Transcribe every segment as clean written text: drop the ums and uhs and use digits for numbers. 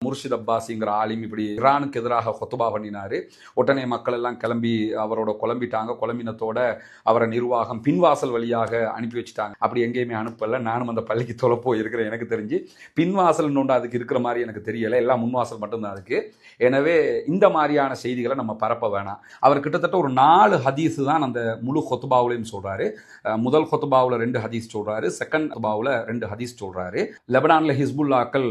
முர்ஷித் அப்பாசிங்கிற ஆலிம் இப்படி ஈரானுக்கு எதிராக ஹொத்துபா பண்ணினாரு. உடனே மக்கள் எல்லாம் கிளம்பி அவரோட குழம்பிட்டாங்க. குழம்பினத்தோட அவரை நிர்வாகம் பின்வாசல் வழியாக அனுப்பி வச்சுட்டாங்க. அப்படி எங்கேயுமே அனுப்பல. நானும் அந்த பள்ளிக்கு தொலை போயிருக்கிறேன். எனக்கு தெரிஞ்சு பின்வாசல் ஒன்று அதுக்கு இருக்கிற மாதிரி எனக்கு தெரியல. எல்லாம் முன்வாசல் மட்டும்தான் அதுக்கு. எனவே இந்த மாதிரியான செய்திகளை நம்ம பரப்ப வேணாம். அவர் கிட்டத்தட்ட ஒரு 4 ஹதீஸ் தான் அந்த முழு ஹொத்துபாவிலையும் சொல்றாரு. முதல் ஹொத்துபாவில் 2 ஹதீஸ் சொல்றாரு, செகண்ட் ஹொத்துபாவில் 2 ஹதீஸ் சொல்றாரு. லெபனான்ல ஹிஸ்புல்லாக்கள்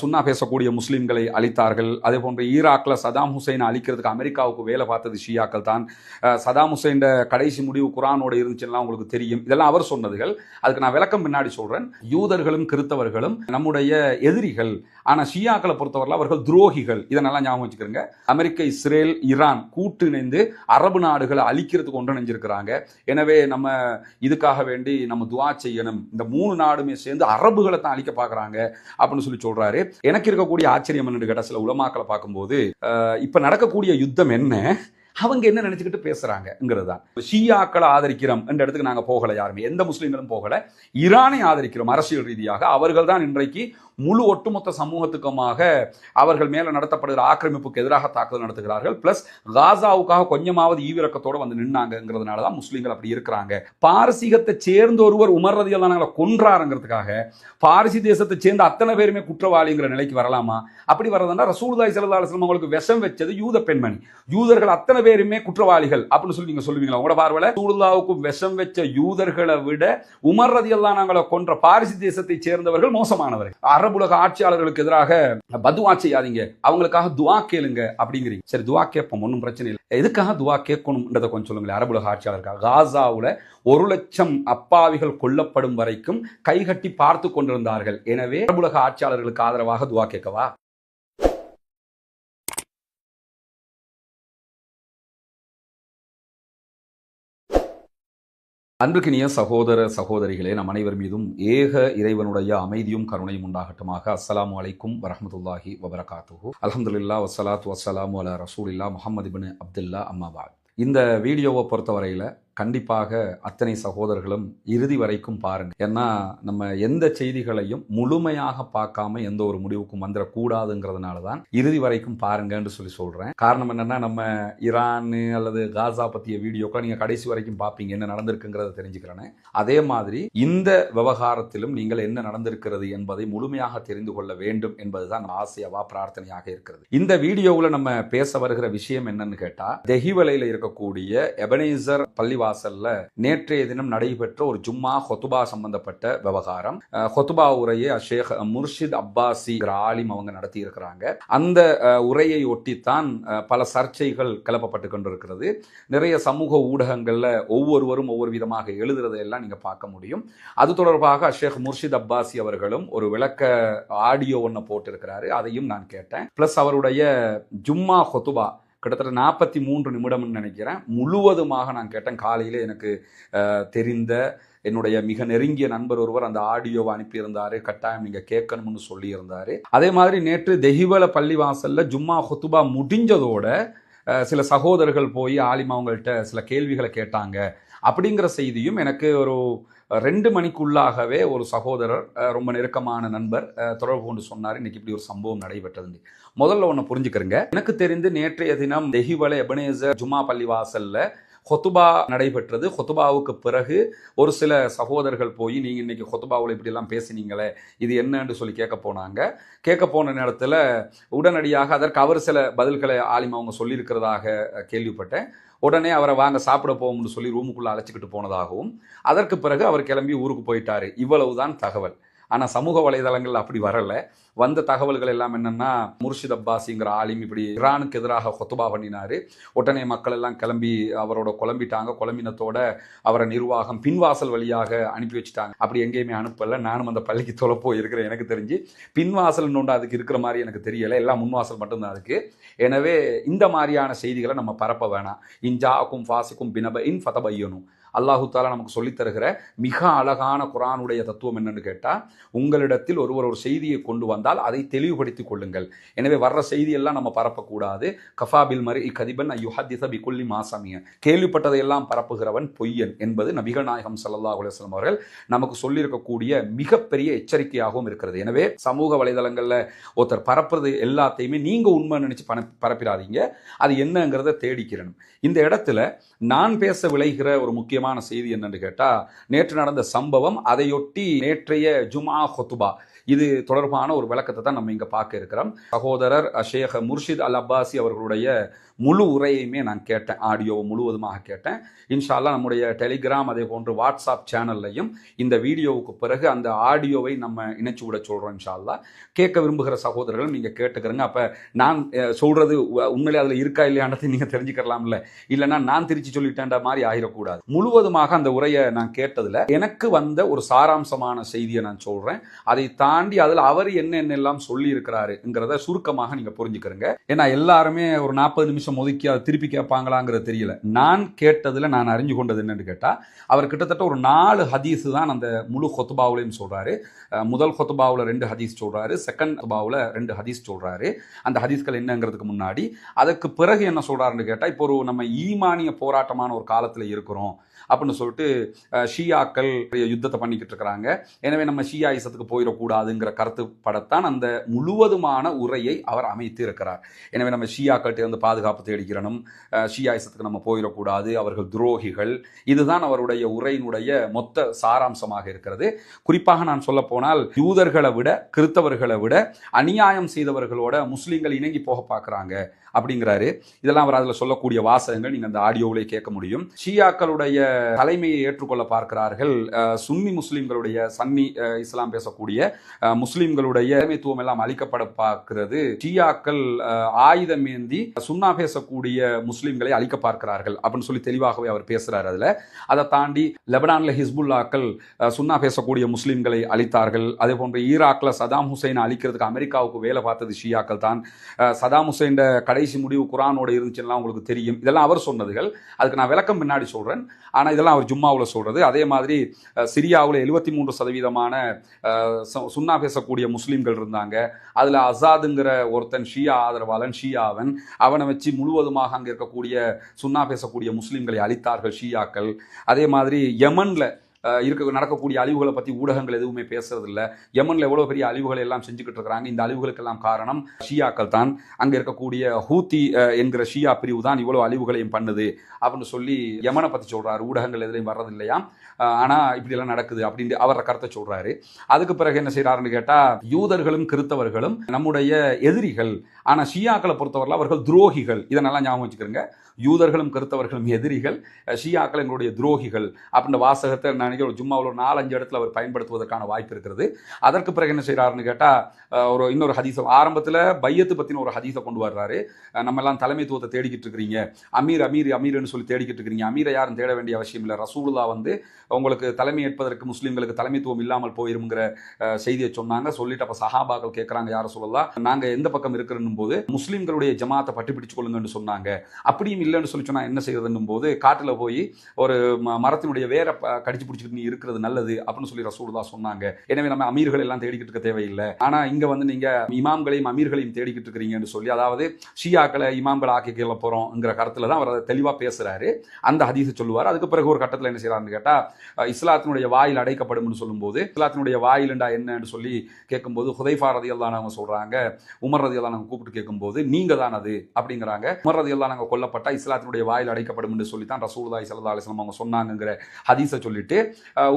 சுன்னா பேசக்கூடிய முஸ்லிம்களை அழித்தார்கள். அதே போன்று ஈராக்ல சதாம் ஹுசைனை அழிக்கிறதுக்கு அமெரிக்காவுக்கு வேலை பார்த்தது ஷியாக்கள் தான். சதாம் ஹுசைன் கடைசி முடிவு குரானோட இருந்துச்சுன்னா உங்களுக்கு தெரியும். இதெல்லாம் அவர் சொன்னதுகள். அதுக்கு நான் விளக்கம் பின்னாடி சொல்றேன். யூதர்களும் கிறிஸ்தவர்களும் நம்முடைய எதிரிகள், ஆனா ஷியாக்களை பொறுத்தவரை அவர்கள் துரோகிகள். இதனெல்லாம் ஞாபகம் வச்சுக்கிறங்க. அமெரிக்கா, இஸ்ரேல், ஈரான் கூட்டு இணைந்து அரபு நாடுகளை அழிக்கிறதுக்கு ஒன்றிணைஞ்சிருக்கிறாங்க. எனவே நம்ம இதுக்காக வேண்டி நம்ம துவா செய்யணும். இந்த 3 நாடுமே சேர்ந்து அரபுகளை தான் அழிக்க பார்க்குறாங்க அப்படின்னு சொல்லி சொல்றாரு. எனக்கு இருக்கக்கூடிய ஆச்சரியம் என்னன்னு கேட்டால், சில உலமாக்களை பார்க்கும்போது இப்ப நடக்கக்கூடிய யுத்தம் என்ன, அவங்க என்ன நினைச்சுக்கிட்டு பேசுறாங்கிறது தான். ஷியாக்களை ஆதரிக்கிறோம் என்ற இடத்துக்கு நாங்கள் போகலை. யாருமே எந்த முஸ்லீம்களும் போகலை. ஈரானை ஆதரிக்கிறோம் அரசியல் ரீதியாக. அவர்கள் தான் இன்றைக்கு முழு ஒட்டுமொத்த சமூகத்துக்குமாக அவர்கள் மேல நடத்தப்படுகிற ஆக்கிரமிப்புக்கு எதிராக தாக்குதல் நடத்துகிறார்கள். பிளஸ் காசாவுக்காக கொஞ்சமாவது ஈவிரக்கத்தோடு வந்து நின்னாங்கிறதுனால தான் முஸ்லீம்கள் அப்படி இருக்கிறாங்க. பாரசீகத்தை சேர்ந்த ஒருவர் உமர் ரலியல்லாஹு அன்ஹு கொன்றாருங்கிறதுக்காக பாரசி தேசத்தை சேர்ந்த அத்தனை பேருமே குற்றவாளிங்கிற நிலைக்கு வரலாமா? அப்படி வரதுன்னா ரசூலுல்லாஹி ஸல்லல்லாஹு அலைஹி வஸல்லம் அவங்களுக்கு விஷம் வச்சது யூத பெண்மணி. யூதர்கள் அத்தனை பேருமே குற்றவாளிகள் அப்படின்னு சொல்லி நீங்க சொல்லுவீங்களா? உங்களோட பார்வையில ரசூலுல்லாஹ்வுக்கு விஷம் வச்ச யூதர்களை விட உமர் ரலியல்லாஹு அன்ஹு கொன்ற பாரசி தேசத்தை சேர்ந்தவர்கள் மோசமானவர்கள். அரபுலக ஆட்சியாளர்களுக்கு எதிராக பதுவா செய்யாதீங்க, அவங்களுக்காக துவா கேளுங்க அப்படிங்கிறீங்க. சரி, துவா கேட்போம், ஒன்றும் பிரச்சனை இல்லை. எதுக்காக துவா கேட்கணும்ன்றதை கொஞ்சம் சொல்லுங்களேன். அரபுலக ஆட்சியாளருக்காக காசாவுல 1,00,000 அப்பாவிகள் கொல்லப்படும் வரைக்கும் கைகட்டி பார்த்து கொண்டிருந்தார்கள். எனவே அரபுலக ஆட்சியாளர்களுக்கு ஆதரவாக துவா கேட்கவா? அன்புக்கினிய சகோதர சகோதரிகளே, நம் அனைவர் மீதும் ஏக இறைவனுடைய அமைதியும் கருணையும் உண்டாகட்டுமாக. அஸ்ஸலாமு அலைக்கும் வரஹ்மத்துல்லாஹி வபரகாத்துஹு. அல்ஹம்துலில்லாஹ் வஸ்ஸலாத்து வஸ்ஸலாமு அலா ரசூலில்லாஹ் முஹம்மது இப்னு அப்துல்லா அம்மா பாத். இந்த வீடியோவை பொறுத்தவரையில கண்டிப்பாக அத்தனை சகோதரர்களும் இறுதி வரைக்கும் பாருங்க. ஏன்னா நம்ம எந்த செய்திகளையும் முழுமையாக பார்க்காம எந்த ஒரு முடிவுக்கும் வந்துடக்கூடாதுங்கிறதுனால தான் இறுதி வரைக்கும் பாருங்கன்னு சொல்லி சொல்றேன். காரணம் என்னன்னா, நம்ம ஈரான் அல்லது காசா பற்றிய வீடியோக்களை நீங்க கடைசி வரைக்கும் பார்ப்பீங்க, என்ன நடந்திருக்குங்கிறத தெரிஞ்சுக்கிறேன். அதே மாதிரி இந்த விவகாரத்திலும் நீங்கள் என்ன நடந்திருக்கிறது என்பதை முழுமையாக தெரிந்து கொள்ள வேண்டும் என்பதுதான் ஆசையாவா பிரார்த்தனையாக இருக்கிறது. இந்த வீடியோவில் நம்ம பேச வருகிற விஷயம் என்னன்னு கேட்டா, தெஹிவலையில் இருக்கக்கூடிய எபனேசர் பள்ளி வாசல்ல நேற்றைய தினம் நடைபெற்ற ஒரு ஜும்மா ஹொத்துபா சம்பந்தப்பட்ட விவகாரம். ஹொத்துபா உரையை ஷேக் முர்ஷித் அப்பாசி ஆலிம் அவங்க நடத்தி இருக்கிறாங்க. அந்த உரையை ஒட்டித்தான் பல சர்ச்சைகள் கிளப்பப்பட்டு கொண்டிருக்கிறது. நிறைய சமூக ஊடகங்கள்ல ஒவ்வொருவரும் ஒவ்வொரு விதமாக எழுதுறதையெல்லாம் நீங்க பார்க்க முடியும். அது தொடர்பாக ஷேக் முர்ஷித் அப்பாசி அவர்களும் ஒரு விளக்க ஆடியோ ஒன்று போட்டிருக்கிறாரு. அதையும் நான் கேட்டேன். பிளஸ் அவருடைய ஜும்மா ஹொத்துபா கிட்டத்தட்ட 43 நிமிடம்னு நினைக்கிறேன், முழுவதுமாக நான் கேட்டேன். காலையில் எனக்கு தெரிந்த என்னுடைய மிக நெருங்கிய நண்பர் ஒருவர் அந்த ஆடியோவை அனுப்பியிருந்தாரு. கட்டாயம் நீங்க கேட்கணும்னு சொல்லியிருந்தாரு. அதே மாதிரி நேற்று தெஹிவல பள்ளிவாசல்ல ஜும்மா ஹுத்துபா முடிஞ்சதோட சில சகோதரர்கள் போய் ஆலிம் அவங்கள்ட்ட சில கேள்விகளை கேட்டாங்க அப்படிங்கிற செய்தியும் எனக்கு ஒரு 2 மணிக்குள்ளாகவே ஒரு சகோதரர், ரொம்ப நெருக்கமான நண்பர், தொடர்பு கொண்டு சொன்னார். இன்னைக்கு இப்படி ஒரு சம்பவம் நடைபெற்றது. முதல்ல ஒன்று புரிஞ்சுக்கிறேங்க. எனக்கு தெரிந்து நேற்றைய தினம் தெஹிவல எபனேசர் ஜும்மா பள்ளி வாசல்ல ஹொத்துபா நடைபெற்றது. ஹொத்துபாவுக்கு பிறகு ஒரு சில சகோதரர்கள் போய் நீங்க இன்னைக்கு ஹொத்துபாவில் இப்படி எல்லாம் பேசினீங்களே, இது என்னன்னு சொல்லி கேட்க போனாங்க. கேட்க போன நேரத்தில் உடனடியாக அதற்கு அவர் சில பதில்களை ஆலிம் அவங்க சொல்லியிருக்கிறதாக கேள்விப்பட்டேன். உடனே அவரை வாங்க சாப்பிட போகும்னு சொல்லி ரூமுக்குள்ள அழைச்சிக்கிட்டு போனதாகவும், அதற்கு பிறகு அவர் கிளம்பி ஊருக்கு போயிட்டாரு. இவ்வளவுதான் தகவல். ஆனால் சமூக வலைதளங்கள் அப்படி வரல. வந்த தகவல்கள் எல்லாம் என்னன்னா, முர்ஷித் அப்பாசிங்கிற ஆலிம் இப்படி ஈரானுக்கு எதிராக ஹொத்துபா பண்ணினாரு. உடனே மக்கள் எல்லாம் கிளம்பி அவரோட குழம்பிட்டாங்க. குழம்பினத்தோட அவரை நிர்வாகம் பின்வாசல் வழியாக அனுப்பி வச்சுட்டாங்க. அப்படி எங்கேயுமே அனுப்பல. நானும் அந்த பள்ளிக்கு தொலை போயிருக்கிறேன். எனக்கு தெரிஞ்சு பின்வாசல் ஒன்று அதுக்கு இருக்கிற மாதிரி எனக்கு தெரியல. எல்லாம் முன்வாசல் மட்டும்தான் அதுக்கு. எனவே இந்த மாதிரியான செய்திகளை நம்ம பரப்ப வேணாம். இன்ஜாக்கும் ஃபாசிக்கும் பினப இன் ஃபதபையனும். அல்லாஹு தாலா நமக்கு சொல்லித் தருகிற மிக அழகான குர்ஆனுடைய தத்துவம் என்னன்னு கேட்டால், உங்களிடத்தில் ஒருவர் ஒரு செய்தியை கொண்டு வந்தால் அதை தெளிவுபடுத்திக் கொள்ளுங்கள். எனவே வர்ற செய்தியெல்லாம் நம்ம பரப்பக்கூடாது. கஃபாபில் மர்இ கதிபன் யுஹத்திஸ பிகுல்லி மா சமிஅ, கேள்விப்பட்டதையெல்லாம் பரப்புகிறவன் பொய்யன் என்பது நபிகள் நாயகம் ஸல்லல்லாஹு அலைஹி வஸல்லம் அவர்கள் நமக்கு சொல்லியிருக்கக்கூடிய மிகப்பெரிய எச்சரிக்கையாகவும் இருக்கிறது. எனவே சமூக வலைதளங்களில் ஒருத்தர் பரப்புறது எல்லாத்தையுமே நீங்க உண்மை நினைச்சு பரப்பிடாதீங்க. அது என்னங்கிறத தேடிக்கிறணும். இந்த இடத்துல நான் பேச விளைகிற ஒரு முக்கியமான செய்தி என்னன்னு கேட்டா, நேற்று நடந்த சம்பவம், அதையொட்டி நேற்றைய ஜும்ஆ ஹுத்பா, இது தொடர்பான ஒரு விளக்கத்தை தான் நம்ம இங்க பார்க்க இருக்கிறோம். சகோதரர் ஷேக் முர்ஷித் அல் அப்பாசி அவர்களுடைய முழு உரையுமே நான் கேட்டேன், ஆடியோவை முழுவதுமாக கேட்டேன். இன்ஷா அல்லாஹ் நம்முடைய டெலிகிராம் அதே போன்று வாட்ஸ்அப் சேனல்லையும் இந்த வீடியோவுக்கு பிறகு அந்த ஆடியோவை நம்ம இணைச்சு விட சொல்றோம். இன்ஷா அல்லாஹ் கேட்க விரும்புகிற சகோதரர்கள் நீங்க கேட்டுக்கிறங்க. அப்ப நான் சொல்றது உண்மையிலே அதுல இருக்கா இல்லையானதை நீங்க தெரிஞ்சுக்கலாம்ல, இல்லைன்னா நான் திருச்சி சொல்லிட்டேன்ற மாதிரி ஆகிடக்கூடாது. முழுவதுமாக அந்த உரையை நான் கேட்டதுல எனக்கு வந்த ஒரு சாராம்சமான செய்தியை நான் சொல்றேன். அதை தாண்டி அதுல அவர் என்னென்னலாம் சொல்லி இருக்கிறாருங்கிறத சுருக்கமாக நீங்க புரிஞ்சுக்கிறங்க. ஏன்னா எல்லாருமே ஒரு 40 நிமிஷம் ஒதுக்கி அதை திருப்பி கேட்பாங்களாங்கிறது தெரியல. நான் கேட்டதுல நான் அறிஞ்சு கொண்டது என்னன்னு கேட்டா, அவர் கிட்டத்தட்ட ஒரு 4 ஹதீஸ் தான் அந்த முழு ஹுத்பாவுலையும் சொல்றாரு. முதல் ஹுத்பாவுல 2 ஹதீஸ் சொல்றாரு, செகண்ட் ஹுத்பாவுல 2 ஹதீஸ் சொல்றாரு. அந்த ஹதீஸ்கள் என்னங்கிறதுக்கு முன்னாடி அதுக்கு பிறகு என்ன சொல்றாருன்னு கேட்டா, இப்போ ஒரு நம்ம ஈமானிய போராட்டமான ஒரு காலத்துல இருக்கிறோம் அப்படின்னு சொல்லிட்டு ஷியாக்கள் யுத்தத்தை பண்ணிக்கிட்டு இருக்கிறாங்க. எனவே நம்ம ஷியாயிசத்துக்கு போயிடக்கூடாதுங்கிற கருத்துப்படத்தான் அந்த முழுவதுமான உரையை அவர் அமைத்து இருக்கிறார். எனவே நம்ம ஷியாக்கள்கிட்ட வந்து பாதுகாப்பு தேடிக்கிறனும், ஷியாயிசத்துக்கு நம்ம போயிடக்கூடாது, அவர்கள் துரோகிகள், இதுதான் அவருடைய உரையினுடைய மொத்த சாராம்சமாக இருக்கிறது. குறிப்பாக நான் சொல்ல போனால், யூதர்களை விட கிறிஸ்தவர்களை விட அநியாயம் செய்தவர்களோட முஸ்லீம்கள் இணங்கி போக பார்க்குறாங்க அப்படிங்கிறாரு. இதெல்லாம் அவர் அதில் சொல்லக்கூடிய வாசகங்கள் நீங்கள் அந்த ஆடியோவிலே கேட்க முடியும். ஷியாக்களுடைய தலைமையை ஏற்றுக்கொள்ள பார்க்கிறார்கள். சுன்னி முஸ்லீம்களுடைய, சன்னி இஸ்லாம் பேசக்கூடிய முஸ்லீம்களுடைய தலைமைத்துவம் எல்லாம் அளிக்கப்பட பார்க்கிறது. ஷியாக்கள் ஆயுதம் ஏந்தி சுன்னா பேசக்கூடிய முஸ்லீம்களை அழிக்க பார்க்கிறார்கள் அப்படின்னு சொல்லி தெளிவாகவே அவர் பேசுறாரு. அதில் அதை தாண்டி லெபனான்ல ஹிஸ்புல்லாக்கள் சுன்னா பேசக்கூடிய முஸ்லீம்களை அழித்தார்கள். அதே போன்று ஈராக்ல சதாம் ஹுசைனை அழிக்கிறதுக்கு அமெரிக்காவுக்கு வேலை பார்த்தது ஷியாக்கள் தான். சதாம் ஹுசைன் கடைசி முடிவு குரானோட இருந்துச்சுன்னா உங்களுக்கு தெரியும். இதெல்லாம் அவர் சொன்னதுகள். அதுக்கு நான் விளக்கம் பின்னாடி சொல்றேன். ஆனால் இதெல்லாம் அவர் ஜும்மாவில் சொல்றது. அதே மாதிரி சிரியாவில் 73% சுன்னா பேசக்கூடிய முஸ்லீம்கள் இருந்தாங்க. அதில் அசாதுங்கிற ஒருத்தன் ஷியா ஆதரவாளன், ஷியாவன், அவனை வச்சு முழுவதுமாக அங்கே இருக்கக்கூடிய சுன்னா பேசக்கூடிய முஸ்லீம்களை அழித்தார்கள் ஷியாக்கள். அதே மாதிரி யமன்ல நடக்கக்கூடிய அழிவுகளை பற்றி ஊடகங்கள் எதுவுமே பேசுறது இல்லை. யமன்ல எவ்வளோ பெரிய அழிவுகளை எல்லாம் செஞ்சுக்கிட்டு இருக்கிறாங்க. இந்த அழிவுகளுக்கெல்லாம் காரணம் ஷியாக்கள் தான். அங்கே இருக்கக்கூடிய ஹூத்தி என்கிற ஷியா பிரிவு தான் இவ்வளோ அழிவுகளையும் பண்ணுது அப்படின்னு சொல்லி யமனை பற்றி சொல்றாரு. ஊடகங்கள் எதுலையும் வர்றது இல்லையா, ஆனால் இப்படியெல்லாம் நடக்குது அப்படின்னு அவர கருத்தை சொல்றாரு. அதுக்கு பிறகு என்ன செய்யறாருன்னு கேட்டால், யூதர்களும் கிறிஸ்தவர்களும் நம்முடைய எதிரிகள், ஆனால் ஷியாக்களை பொறுத்தவரையில் அவர்கள் துரோகிகள். இதனெல்லாம் ஞாபகம் வச்சுக்கிறேங்க. யூதர்களும் கிறிஸ்தவர்களும் எதிரிகள், ஷியாக்கள் எங்களுடைய துரோகிகள் அப்படின்ற வாசகத்தை நான் ஒரு ஜும்மாவில் ஒரு 4-5 இடத்துல அவர் பயன்படுத்துவதற்கான வாய்ப்பு இருக்கிறது. அதற்கு பிறகு என்ன செய்யறாருன்னு கேட்டால், இன்னொரு ஹதீஸ் ஆரம்பத்தில் பையத்து பற்றின ஒரு ஹதீஸை கொண்டு வர்றாரு. நம்ம எல்லாம் தலைமைத்துவத்தை தேடிக்கிட்டு இருக்கிறீங்க, அமீர் அமீர் அமீர்னு சொல்லி தேடிக்கிட்டு இருக்கிறீங்க. அமீரை யாரும் தேட வேண்டிய அவசியம் இல்லை. ரசூலுல்லாஹ் வந்து உங்களுக்கு தலைமை ஏற்பதற்கு முஸ்லீம்களுக்கு தலைமைத்துவம் இல்லாமல் போயிருங்கிற செய்தியை சொன்னாங்க. சொல்லிட்டு அப்போ சஹாபாக்கள் கேட்குறாங்க, யார சொல்லலாம், நாங்கள் எந்த பக்கம் இருக்கிறன்னும் போது முஸ்லீம்களுடைய ஜமாத்தை பட்டி பிடிச்சு கொள்ளுங்கன்னு சொன்னாங்க. அப்படியும் இல்லைன்னு சொல்லி சொன்னா என்ன செய்யறதுன்னும் போது, காட்டுல போய் ஒரு மரத்தினுடைய வேற கடிச்சு பிடிச்சிட்டு நீ இருக்கிறது நல்லது அப்படின்னு சொல்லி ரசூலுல்லாஹ் சொன்னாங்க. எனவே நம்ம அமீர்கள் எல்லாம் தேடிக்கிட்டு இருக்க தேவையில்லை. ஆனா இங்க வந்து நீங்க இமாம்களையும் அமீர்களையும் தேடிக்கிட்டு இருக்கிறீங்கன்னு சொல்லி, அதாவது ஷியாக்களை இமாம்களை ஆக்கி கேள்வி போறோம்ங்கிற கருத்துல தான் அவர் தெளிவா பேசுறாரு. அந்த ஹதீஸை சொல்லுவார். அதுக்கு பிறகு ஒரு கட்டத்தில் என்ன செய்யறாருன்னு கேட்டா, இஸ்லாத்தினுடைய வாயில் அடைக்கப்படும் சொல்லும் போது, இஸ்லாத்தினுடைய வாயில்ண்டா என்னன்னு சொல்லி கேட்கும்போது, ஹுதைஃபா ரலியல்லாஹு அன்ஹு சொல்றாங்க, உமர் ரலியல்லாஹு அன்ஹு கூப்பிட்டு கேட்கும்போது நீங்க தான் அது அப்படிங்கிறாங்க. உமர் ரலியல்லாஹு அன்ஹு கொல்லப்பட்ட இஸ்லாத்தினுடைய வாயில் அடைக்கப்படும் என்று சொல்லி தான் ரசூலுல்லாஹி ஸல்லல்லாஹு அலைஹி வஸல்லம் அவங்க சொன்னாங்கங்கிற ஹதீஸை சொல்லிட்டு,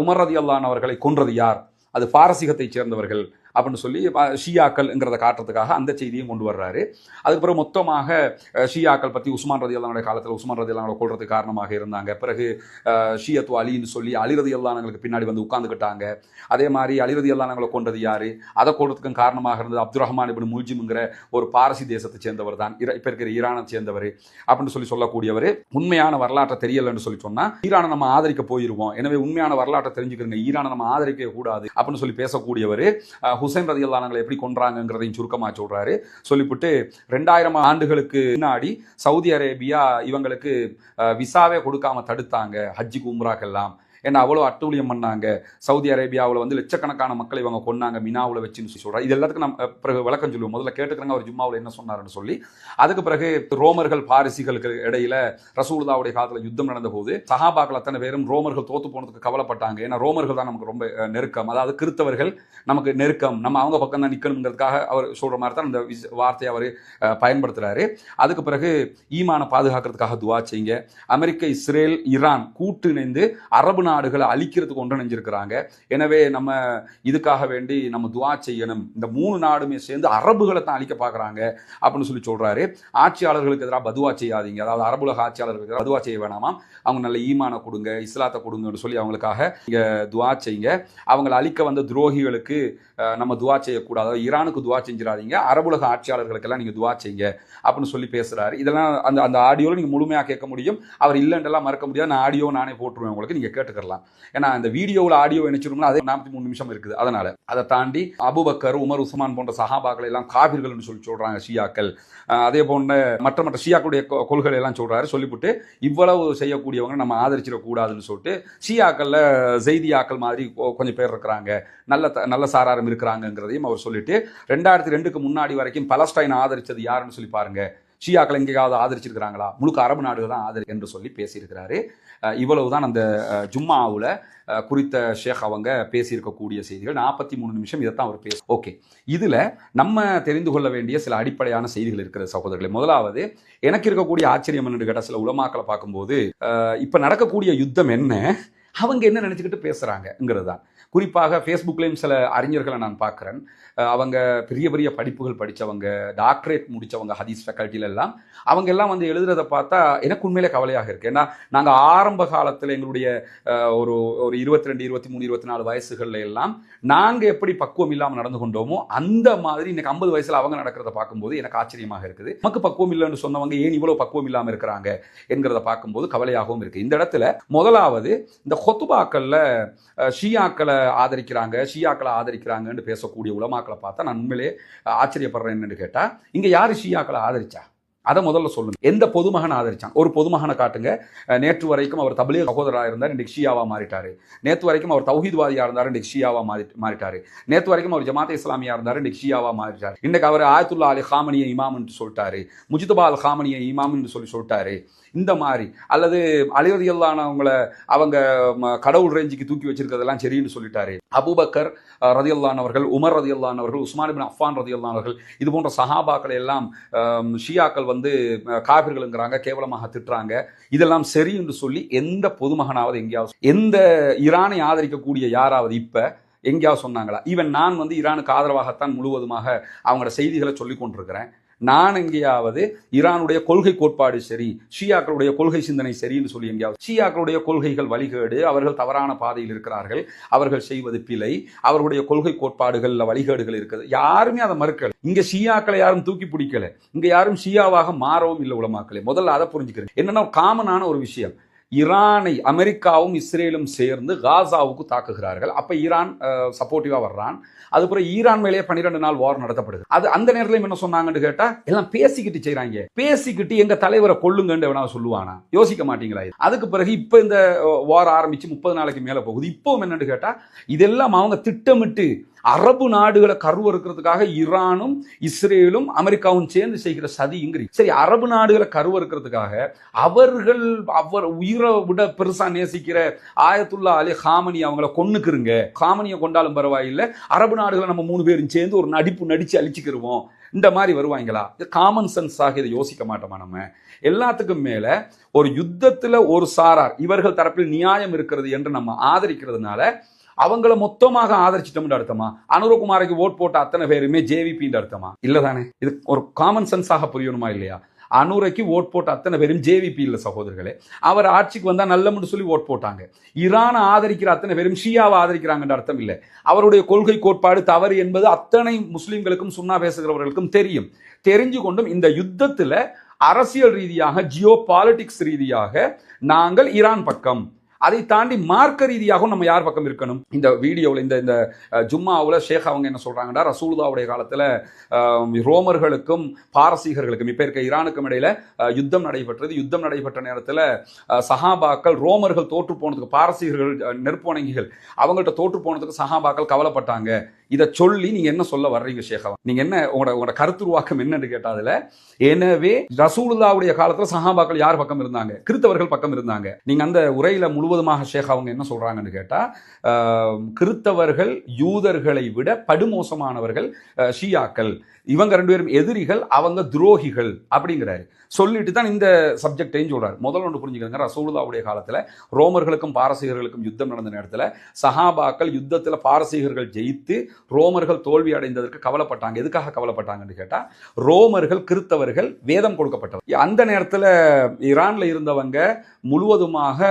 உமர் ரலியல்லாஹு அன்ஹு அவர்களை கொன்றது யார், அது பாரசீகத்தை சேர்ந்தவர்கள் அப்படின்னு சொல்லி ஷியாக்கள்ங்கிறத காட்டுறதுக்காக அந்த செய்தியும் கொண்டு வர்றாரு. அதுக்கப்புறம் மொத்தமாக ஷியாக்கள் பற்றி உஸ்மான் ரலியல்லாஹு காலத்தில் உஸ்மான் ரலியல்லாஹு கொள்றதுக்கு காரணமாக இருந்தாங்க. பிறகு ஷியத்து அலின்னு சொல்லி அலி ரலியல்லாஹு பின்னாடி வந்து உட்கார்ந்துக்கிட்டாங்க. அதே மாதிரி அலி ரலியல்லாஹு கொண்டது யாரு, அதை கொள்றதுக்கும் காரணமாக இருந்தது அப்துல் ரஹ்மான் இப்னு முல்ஜிம்ங்கிற ஒரு பாரசி தேசத்தை சேர்ந்தவர் தான், இப்போ இருக்கிற ஈரானை சேர்ந்தவர் அப்படின்னு சொல்லக்கூடியவர். உண்மையான வரலாற்றை தெரியலன்னு சொல்லி சொன்னா ஈரானை நம்ம ஆதரிக்க போயிருவோம், எனவே உண்மையான வரலாற்றை தெரிஞ்சுக்கிறங்க, ஈரானை நம்ம ஆதரிக்க கூடாது அப்படின்னு சொல்லி பேசக்கூடியவர். ஹுசைன் ரலியல்லாஹு எப்படி கொன்றாங்கங்கிறதையும் சுருக்கமாக சொல்றாரு. சொல்லிவிட்டு 2000 ஆண்டுகளுக்கு முன்னாடி சவுதி அரேபியா இவங்களுக்கு விசாவே கொடுக்காம தடுத்தாங்க ஹஜ்ஜுக்கு உம்ராக்கெல்லாம். ஏன்னா அவ்வளோ அட்டூழியம் பண்ணாங்க. சவுதி அரேபியாவில் வந்து லட்சக்கணக்கான மக்களை இவங்க கொன்னாங்க மினாவில் வச்சுன்னு சொல்கிறார். இது எல்லாத்துக்கும் நம்ம பிறகு விளக்கம் சொல்லுவோம். முதல்ல கேட்டுக்கிறாங்க அவர் ஜும்மாவில் என்ன சொன்னார்னு சொல்லி. அதுக்கு பிறகு ரோமர்கள் பாரிசிகளுக்கு இடையில ரசூலுல்லாஹ்வுடைய காலத்தில் யுத்தம் நடந்த போது சஹாபாக்கள் அத்தனை பேரும் ரோமர்கள் தோத்து போனதுக்கு கவலைப்பட்டாங்க. ஏன்னா ரோமர்கள் தான் நமக்கு ரொம்ப நெருக்கம், அதாவது கிறிஸ்தவர்கள் நமக்கு நெருக்கம், நம்ம அவங்க பக்கம் தான் நிற்கணுங்கிறதுக்காக அவர் சொல்கிற மாதிரி தான் இந்த வார்த்தையை அவர் பயன்படுத்துகிறாரு. அதுக்கு பிறகு ஈமான பாதுகாக்கிறதுக்காக துவா செய்யுங்க. அமெரிக்க, இஸ்ரேல், ஈரான் கூட்டு இணைந்து அரபு நாடுகளை அழிக்கிறதுக்கு ஒன்றிணைஞ்சிருக்கிறாங்க. எனவே நம்ம இதுக்காக வேண்டி நம்ம துவா செய்யணும். இந்த 3 நாடுமே சேர்ந்து அரபுகளை தான் அழிக்க பார்க்குறாங்க அப்படின்னு சொல்லி சொல்றாரு. ஆட்சியாளர்களுக்கு எதிராக பதுவா செய்யாதீங்க, அதாவது அரபுலக ஆட்சியாளர்களுக்கு பதுவா செய்ய வேணாமா, அவங்க நல்ல ஈமான கொடுங்க, இஸ்லாத்தை கொடுங்கன்னு சொல்லி அவங்களுக்காக இங்கே துவா செய்யுங்க. அவங்களை அழிக்க வந்த துரோகிகளுக்கு நம்ம துவா செய்யக்கூடாது, ஈரானுக்கு துவா செஞ்சிடாதீங்க, அரபுலக ஆட்சியாளர்களுக்கெல்லாம் நீங்கள் துவா செய்யுங்க அப்படின்னு சொல்லி பேசுகிறாரு. இதெல்லாம் அந்த அந்த ஆடியோவில் நீங்கள் முழுமையாக கேட்க முடியும். அவர் இல்லைன்றெல்லாம் மறக்க முடியாது. நான் ஆடியோ நானே போட்டுருவேன் உங்களுக்கு, நீங்கள் கேட்டுக்கலாம். ஏன்னா அந்த வீடியோவில் ஆடியோ இணைச்சிருந்தோம்னா அது 43 நிமிஷம் இருக்குது. அதனால அதை தாண்டி அபூபக்கர், உமர், உஸ்மான் போன்ற சஹாபாக்களை எல்லாம் காபிர்கள்னு சொல்லி சொல்கிறாங்க ஷியாக்கள். அதே போன்ற மற்ற ஷியாக்களுடைய கொள்கை எல்லாம் சொல்கிறாரு. சொல்லிவிட்டு இவ்வளவு செய்யக்கூடியவங்க நம்ம ஆதரிச்சிடக்கூடாதுன்னு சொல்லிட்டு ஷியாக்களில் ஜெய்தியாக்கள் மாதிரி கொஞ்சம் பேர் இருக்கிறாங்க, நல்ல சாராரம் இருக்கிறாங்கிறதையும் அவர் சொல்லிட்டு 2002க்கு முன்னாடி வரைக்கும் பலஸ்டைன் ஆதரிச்சது யாருன்னு சொல்லி பாருங்க, ஷியாக்கள் எங்கேயாவது ஆதரிச்சிருக்கிறாங்களா, முழுக்க அரபு நாடுகள் தான் ஆதரி என்று சொல்லி பேசியிருக்கிறாரு. இவ்வளவுதான் அந்த ஜும்மாவில் குறித்த ஷேக் அவங்க பேசியிருக்கக்கூடிய செய்திகள். 43 நிமிஷம் இதைத்தான் அவர் பேச. ஓகே, இதில் நம்ம தெரிந்து கொள்ள வேண்டிய சில அடிப்படையான செய்திகள் இருக்கிற சகோதரர்களே. முதலாவது, எனக்கு இருக்கக்கூடிய ஆச்சரியம் என்னன்னு கேட்டால், சில உலமாக்களை பார்க்கும்போது இப்போ நடக்கக்கூடிய யுத்தம் என்ன, அவங்க என்ன நினச்சிக்கிட்டு பேசுகிறாங்கங்கிறது தான். குறிப்பாக ஃபேஸ்புக்லேயும் சில அறிஞர்களை நான் பார்க்குறேன். அவங்க பெரிய பெரிய படிப்புகள் படித்தவங்க, டாக்டரேட் முடித்தவங்க ஹதீஸ் ஃபேக்கல்ட்டியில் எல்லாம். அவங்க எல்லாம் வந்து எழுதுறதை பார்த்தா எனக்கு உண்மையிலே கவலையாக இருக்குது. ஏன்னா நாங்கள் ஆரம்ப காலத்தில் எங்களுடைய ஒரு 22, 23, 24 வயசுகளில் எல்லாம் நாங்கள் எப்படி பக்குவம் இல்லாமல் நடந்து கொண்டோமோ அந்த மாதிரி இன்னைக்கு 50 வயசில் அவங்க நடக்கிறத பார்க்கும்போது எனக்கு ஆச்சரியமாக இருக்குது. நமக்கு பக்குவம் இல்லைன்னு சொன்னவங்க ஏன் இவ்வளோ பக்குவம் இல்லாமல் இருக்கிறாங்க என்கிறத பார்க்கும்போது கவலையாகவும் இருக்குது. இந்த இடத்துல முதலாவது, இந்த ஹொத்துபாக்களில் ஷியாக்களை ஆதரிக்கிறாங்கன்னு பேசக்கூடிய உலமாக்களை பார்த்தா நான் உண்மையிலே ஆச்சரியப்படுறேன். என்னன்னு கேட்டால், இங்கே யார் ஷியாக்களை ஆதரிச்சா அதை முதல்ல சொல்லுங்க. எந்த பொதுமகன் ஆதரிச்சான்? ஒரு பொதுமகனை காட்டுங்க. நேற்று வரைக்கும் அவர் தப்லீக் சகோதரராக இருந்தார், இன்றைக்கு ஷியாவா மாறிட்டாரு. நேற்று வரைக்கும் அவர் தௌஹீத்வாதியாக இருந்தார், இன்றைக்கு ஷியாவா மாறிட்டாரு. நேற்று வரைக்கும் அவர் ஜமாத் இஸ்லாமியா இருந்தார், இன்றைக்கு ஷியாவா மாறிட்டார். இன்னைக்கு அவர் ஆயத்துல்லா அலி ஹாமனியை இமாம்னு சொல்லிட்டாரு, முஜ்தபா அல் ஹாமனியை இமாம்னு சொல்லிட்டாரு. இந்த மாதிரி அல்லது அலி ரலியல்லாஹு அவங்கள அவங்க கடவுள் ரேஞ்சுக்கு தூக்கி வச்சிருக்கிறதெல்லாம் சரின்னு சொல்லிட்டாரு. அபூபக்கர் ரலியல்லாஹு அவர்கள், உமர் ரலியல்லாஹு அவர்கள், உஸ்மான் இப்னு அஃபான் ரலியல்லாஹு அவர்கள், இது போன்ற சஹாபாக்களை எல்லாம் ஷியாக்கள் வந்து காபிர்களுங்கிறாங்க, கேவலமாக திட்டுறாங்க. இதெல்லாம் சரி என்று சொல்லி எந்த பொதுமகனாவது எங்கேயாவது, எந்த ஈரானை ஆதரிக்கக்கூடிய யாராவது இப்ப எங்கேயாவது சொன்னாங்களா? ஈவன் நான் வந்து ஈரானுக்கு ஆதரவாகத்தான் முழுவதுமாக அவங்களோட செய்திகளை சொல்லிக் கொண்டிருக்கிறேன். நான் எங்கேயாவது ஈரானுடைய கொள்கை கோட்பாடு சரி, ஷியாக்களுடைய கொள்கை சிந்தனை சரின்னு சொல்லி எங்கேயாவது, ஷியாக்களுடைய கொள்கைகள் வழிகேடு, அவர்கள் தவறான பாதையில் இருக்கிறார்கள், அவர்கள் செய்வது பிழை, அவர்களுடைய கொள்கை கோட்பாடுகள்ல வழிகேடுகள் இருக்குது, யாருமே அதை மறுக்கல. இங்க ஷியாக்களை யாரும் தூக்கி பிடிக்கல, இங்க யாரும் ஷியாவாக மாறவும் இல்லை உலமாக்களே. முதல்ல அதை புரிஞ்சுக்கிறேன். என்னன்னா காமனான ஒரு விஷயம், ஈரானை அமெரிக்காவும் இஸ்ரேலும் சேர்ந்து காசாவுக்கு தாக்குகிறார்கள். அப்ப ஈரான் சப்போர்ட்டிவா வர்றான். அதுக்கப்புறம் ஈரான் மேலேயே 12 நாள் வார் நடத்தப்படுது. அது அந்த நேரத்தில் என்ன சொன்னாங்கன்னு கேட்டா, எல்லாம் பேசிக்கிட்டு செய்யறாங்க. பேசிக்கிட்டு எங்க தலைவரை கொள்ளுங்கன்னு எவனா சொல்லுவானா? யோசிக்க மாட்டீங்களா? அதுக்கு பிறகு இப்ப இந்த வார் ஆரம்பிச்சு 30 நாளைக்கு மேல போகுது. இப்போ என்னன்னு கேட்டா, இதெல்லாம் அவங்க திட்டமிட்டு அரபு நாடுகளை கருவறுக்கிறதுக்காக ஈரானும் இஸ்ரேலும் அமெரிக்காவும் சேர்ந்து செய்கிற சதிங்கிறீ. சரி, அரபு நாடுகளை கருவறுக்கிறதுக்காக அவர் உயிரை விட பெருசா நேசிக்கிற ஆயத்துல்லா அலி ஹாமனி அவங்கள கொன்னுக்குறங்க, ஹாமனியை கொண்டாலும் பரவாயில்லை, அரபு நாடுகளை நம்ம 3 பேரும் சேர்ந்து ஒரு நடிச்சு அழிச்சுக்கிருவோம், இந்த மாதிரி வருவாங்களா? காமன் சென்ஸாக இதை யோசிக்க மாட்டோமா? நம்ம எல்லாத்துக்கும் மேல ஒரு யுத்தத்துல ஒரு சாரார் இவர்கள் தரப்பில் நியாயம் இருக்கிறது என்று நம்ம ஆதரிக்கிறதுனால அவங்கள மொத்தமாக ஆதரிச்சிட்டோம்னு அர்த்தமா? அனுரகுமாருக்கு ஓட் போட்ட அத்தனை பேருமே ஜேவிபின்னு அர்த்தமா? இல்லதானே? இது ஒரு காமன் சென்ஸாக புரியணுமா இல்லையா? அனுரைக்கு ஓட் போட்ட அத்தனை பேரும் ஜேவிபி இல்லை சகோதரர்களே. அவர் ஆட்சிக்கு வந்தா நல்லம்னு சொல்லி ஓட் போட்டாங்க. ஈரானை ஆதரிக்கிற அத்தனை பேரும் ஷியாவை ஆதரிக்கிறாங்கன்ற அர்த்தம் இல்லை. அவருடைய கொள்கை கோட்பாடு தவறு என்பது அத்தனை முஸ்லிம்களுக்கும் சுன்னா பேசுகிறவர்களுக்கும் தெரியும். தெரிஞ்சு கொண்டும் இந்த யுத்தத்துல அரசியல் ரீதியாக, ஜியோ பாலிட்டிக்ஸ் ரீதியாக நாங்கள் ஈரான் பக்கம், அதை தாண்டி மார்க்க ரீதியாகவும் நம்ம யார் பக்கம் இருக்கணும்? இந்த வீடியோவில் இந்த ஜும்மாவில் ஷேக் அவங்க என்ன சொல்றாங்கன்னா, ரசூலுல்லாஹ்வுடைய காலத்தில் ரோமர்களுக்கும் பாரசீகர்களுக்கும் இப்போ இருக்க ஈரானுக்கும் இடையில யுத்தம் நடைபெற்றது. யுத்தம் நடைபெற்ற நேரத்தில் சஹாபாக்கள் ரோமர்கள் தோற்று போனதுக்கு, பாரசீகர்கள் நெருப்பு வணங்கிகள் அவங்கள்ட்ட தோற்று போனதுக்கு சஹாபாக்கள் கவலைப்பட்டாங்க. இதை சொல்லி நீங்க என்ன சொல்ல வர்றீங்க ஷேக்? நீங்க என்ன உங்களோட கருத்துருவாக்கம் என்னன்னு கேட்டாதுல, எனவே ரசூலுல்லாஹ்வுடைய காலத்துல சஹாபாக்கள் யார் பக்கம் இருந்தாங்க? கிறிஸ்தவர்கள் பக்கம் இருந்தாங்க. நீங்க அந்த உரையில முழுவதுமாக ஷேக் அவங்க என்ன சொல்றாங்கன்னு கேட்டா, கிறிஸ்தவர்கள் யூதர்களை விட படுமோசமானவர்கள் ஷியாக்கள், இவங்க ரெண்டு பேரும் எதிரிகள், அவங்க துரோகிகள் அப்படிங்கிறாரு. சொல்லிட்டு தான் இந்த சப்ஜெக்டையும் சொல்றாரு. முதல்ல ஒன்று புரிஞ்சுக்கோங்க, ரசூலுல்லாஹ்வுடைய காலத்தில் ரோமர்களுக்கும் பாரசீகர்களுக்கும் யுத்தம் நடந்த நேரத்தில் சஹாபாக்கள் யுத்தத்தில் பாரசீகர்கள் ஜெயித்து ரோமர்கள் தோல்வி அடைந்ததற்கு கவலைப்பட்டாங்க. எதுக்காக கவலைப்பட்டாங்கன்னு கேட்டால், ரோமர்கள் கிறிஸ்தவர்கள் வேதம் கொடுக்கப்பட்டவர். அந்த நேரத்தில் ஈரான்ல இருந்தவங்க முழுவதுமாக